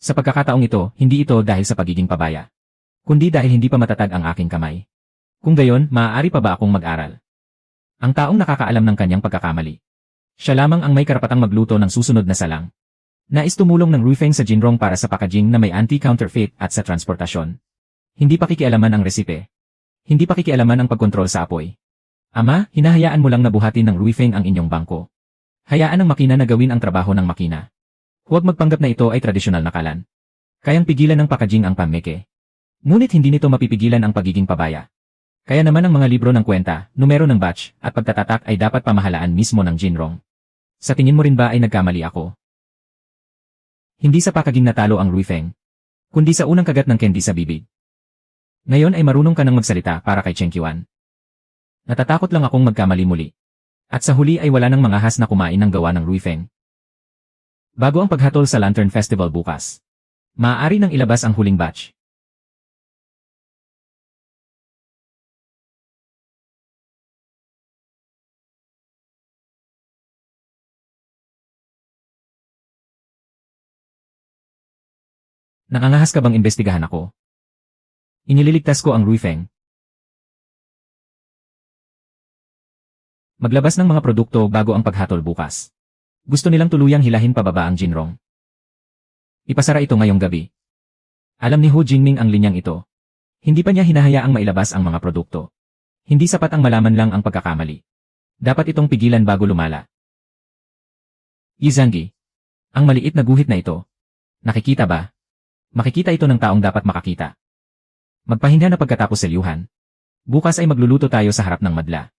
Sa pagkakataong ito, hindi ito dahil sa pagiging pabaya, kundi dahil hindi pa matatag ang aking kamay. Kung gayon, maaari pa ba akong mag-aral? Ang taong nakakaalam ng kanyang pagkakamali. Siya lamang ang may karapatang magluto ng susunod na salang. Nais tumulong ng Ruifeng sa Jinrong para sa packaging na may anti-counterfeit at sa transportasyon. Hindi pa kikialaman ang resipe. Hindi pa kikialaman ang pagkontrol sa apoy. Ama, hinahayaan mo lang na buhatin ng Ruifeng ang inyong bangko. Hayaan ang makina na gawin ang trabaho ng makina. Huwag magpanggap na ito ay tradisyonal na kalan. Kayang pigilan ng packaging ang pameke. Ngunit hindi nito mapipigilan ang pagiging pabaya. Kaya naman ang mga libro ng kwenta, numero ng batch, at pagtatatak ay dapat pamahalaan mismo ng Jinrong. Sa tingin mo rin ba ay nagkamali ako? Hindi sa packaging natalo ang Ruifeng, kundi sa unang kagat ng candy sa bibig. Ngayon ay marunong ka nang magsalita para kay Chen Qiuan. Natatakot lang akong magkamali muli. At sa huli ay wala nang mangahas na kumain ng gawa ng Ruifeng. Bago ang paghatol sa Lantern Festival bukas, maaari nang ilabas ang huling batch. Nakangahas ka bang imbestigahan ako? Inililigtas ko ang Ruifeng. Maglabas ng mga produkto bago ang paghatol bukas. Gusto nilang tuluyang hilahin pababa ang Jinrong. Ipasara ito ngayong gabi. Alam ni Hu Jingming ang linyang ito. Hindi pa niya hinahayaang mailabas ang mga produkto. Hindi sapat ang malaman lang ang pagkakamali. Dapat itong pigilan bago lumala. Yizangi. Ang maliit na guhit na ito. Nakikita ba? Makikita ito ng taong dapat makakita. Magpahinga na pagkatapos selyuhan. Bukas ay magluluto tayo sa harap ng madla.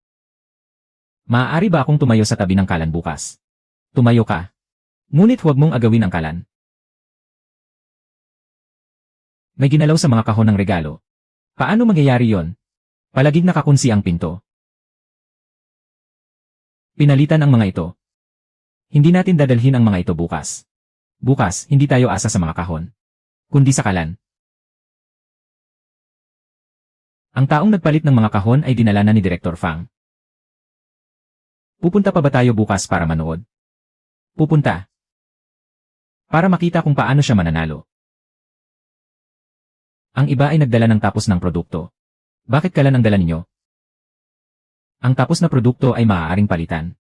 Maaari ba akong tumayo sa tabi ng kalan bukas? Tumayo ka. Ngunit huwag mong agawin ang kalan. May ginalaw sa mga kahon ng regalo. Paano mangyayari yon? Palaging nakakunsi ang pinto. Pinalitan ang mga ito. Hindi natin dadalhin ang mga ito bukas. Bukas, hindi tayo asa sa mga kahon, kundi sa kalan. Ang taong nagpalit ng mga kahon ay dinala na ni Director Fang. Pupunta pa ba tayo bukas para manood? Pupunta. Para makita kung paano siya mananalo. Ang iba ay nagdala ng tapos ng produkto. Bakit kalan ang dala ninyo? Ang tapos na produkto ay maaaring palitan.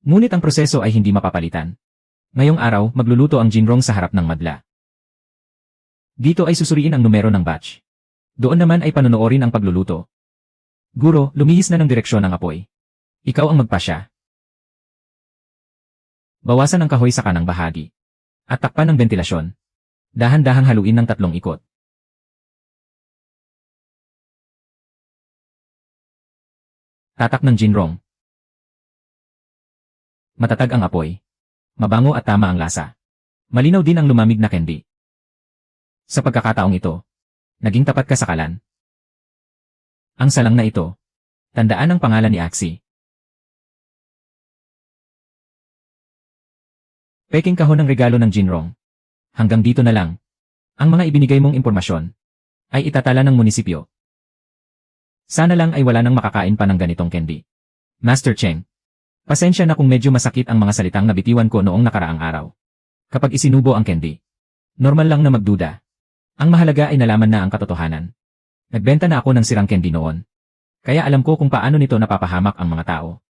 Ngunit ang proseso ay hindi mapapalitan. Ngayong araw, magluluto ang Jinrong sa harap ng madla. Dito ay susuriin ang numero ng batch. Doon naman ay panonoorin ang pagluluto. Guro, lumihis na ng direksyon ang apoy. Ikaw ang magpasya. Bawasan ang kahoy sa kanang bahagi. At takpan ng ventilasyon. Dahan-dahang haluin ng 3 ikot. Tatak ng ginrong. Matatag ang apoy. Mabango at tama ang lasa. Malinaw din ang lumamig na candy. Sa pagkakataong ito, naging tapat ka sa kalan. Ang salang na ito, tandaan ang pangalan ni Axie. Peking kahon ng regalo ng ginrong. Hanggang dito na lang. Ang mga ibinigay mong impormasyon ay itatala ng munisipyo. Sana lang ay wala nang makakain pa ng ganitong candy. Master Cheng, pasensya na kung medyo masakit ang mga salitang nabitiwan ko noong nakaraang araw. Kapag isinubo ang candy, normal lang na magduda. Ang mahalaga ay nalaman na ang katotohanan. Nagbenta na ako ng sirang candy noon. Kaya alam ko kung paano nito napapahamak ang mga tao.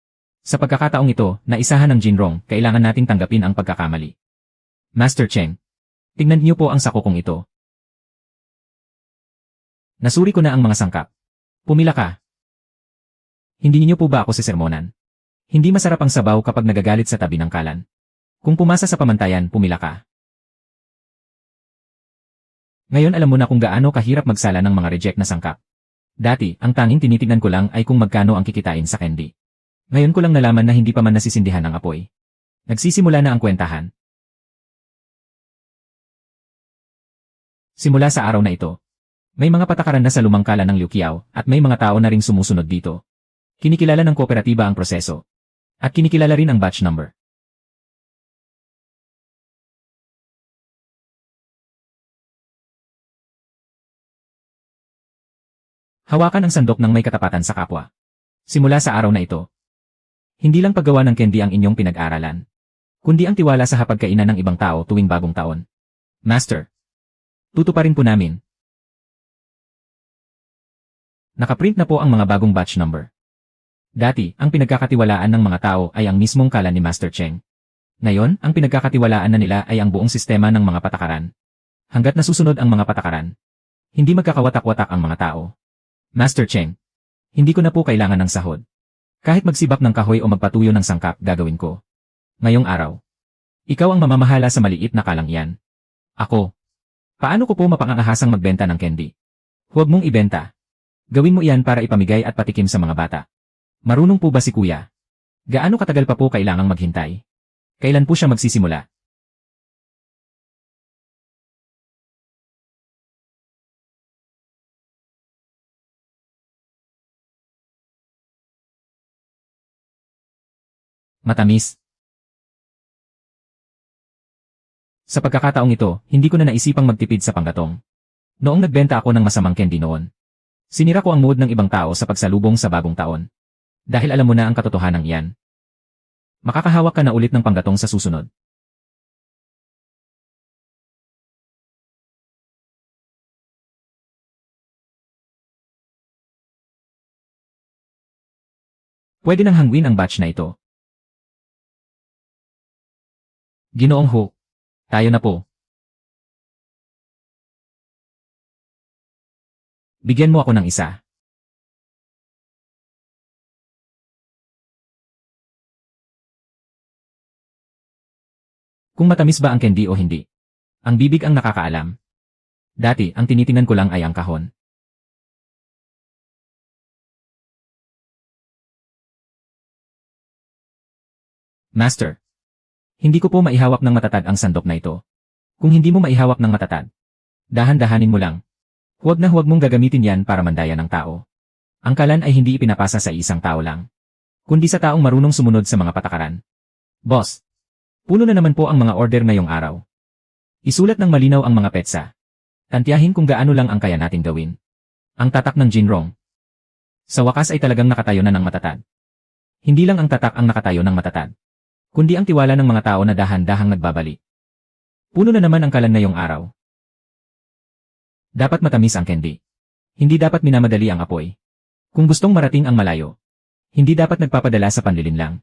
Sa pagkakataong ito, na isahan ng ginrong, kailangan nating tanggapin ang pagkakamali. Master Cheng, tingnan niyo po ang sakokong ito. Nasuri ko na ang mga sangkap. Pumila ka. Hindi niyo po ba ako sisermonan? Hindi masarap ang sabaw kapag nagagalit sa tabi ng kalan. Kung pumasa sa pamantayan, pumila ka. Ngayon alam mo na kung gaano kahirap magsala ng mga reject na sangkap. Dati, ang tanging tinitignan ko lang ay kung magkano ang kikitain sa candy. Ngayon ko lang nalaman na hindi pa man nasisindihan ang apoy. Nagsisimula na ang kwentahan. Simula sa araw na ito, may mga patakaran na sa lumang kalan ng Liu Qiao at may mga tao na ring sumusunod dito. Kinikilala ng kooperatiba ang proseso. At kinikilala rin ang batch number. Hawakan ang sandok ng may katapatan sa kapwa. Simula sa araw na ito, hindi lang paggawa ng candy ang inyong pinag-aralan, kundi ang tiwala sa hapagkainan ng ibang tao tuwing bagong taon. Master, tutuparin po namin. Nakaprint na po ang mga bagong batch number. Dati, ang pinagkakatiwalaan ng mga tao ay ang mismong kalan ni Master Cheng. Ngayon, ang pinagkakatiwalaan na nila ay ang buong sistema ng mga patakaran. Hanggat nasusunod ang mga patakaran, hindi magkakawatak-watak ang mga tao. Master Cheng, hindi ko na po kailangan ng sahod. Kahit magsibak ng kahoy o magpatuyo ng sangkap, gagawin ko. Ngayong araw, ikaw ang mamamahala sa maliit na kalang iyan. Ako. Paano ko po mapangangahasang magbenta ng candy? Huwag mong ibenta. Gawin mo iyan para ipamigay at patikim sa mga bata. Marunong po ba si kuya? Gaano katagal pa po kailangang maghintay? Kailan po siya magsisimula? Matamis. Sa pagkakataong ito, hindi ko na naisipang magtipid sa panggatong. Noong nagbenta ako ng masamang candy noon, sinira ko ang mood ng ibang tao sa pagsalubong sa bagong taon. Dahil alam mo na ang katotohanan iyan. Makakahawak ka na ulit ng panggatong sa susunod. Pwede nang hangwin ang batch na ito. Ginoong Ho, tayo na po. Bigyan mo ako ng isa. Kung matamis ba ang candy o hindi. Ang bibig ang nakakaalam. Dati, ang tinitingnan ko lang ay ang kahon. Master, hindi ko po maihawak ng matatag ang sandok na ito. Kung hindi mo maihawak ng matatag, dahan-dahanin mo lang. Huwag na huwag mong gagamitin yan para mandaya ng tao. Ang kalan ay hindi ipinapasa sa isang tao lang, kundi sa taong marunong sumunod sa mga patakaran. Boss, puno na naman po ang mga order ngayong araw. Isulat ng malinaw ang mga petsa. Tantiyahin kung gaano lang ang kaya nating gawin. Ang tatak ng ginrong. Sa wakas ay talagang nakatayo na ng matatag. Hindi lang ang tatak ang nakatayo ng matatag, kundi ang tiwala ng mga tao na dahan-dahang nagbabalik. Puno na naman ang kalan ngayong araw. Dapat matamis ang candy. Hindi dapat minamadali ang apoy. Kung gustong marating ang malayo, hindi dapat nagpapadala sa panlilinlang.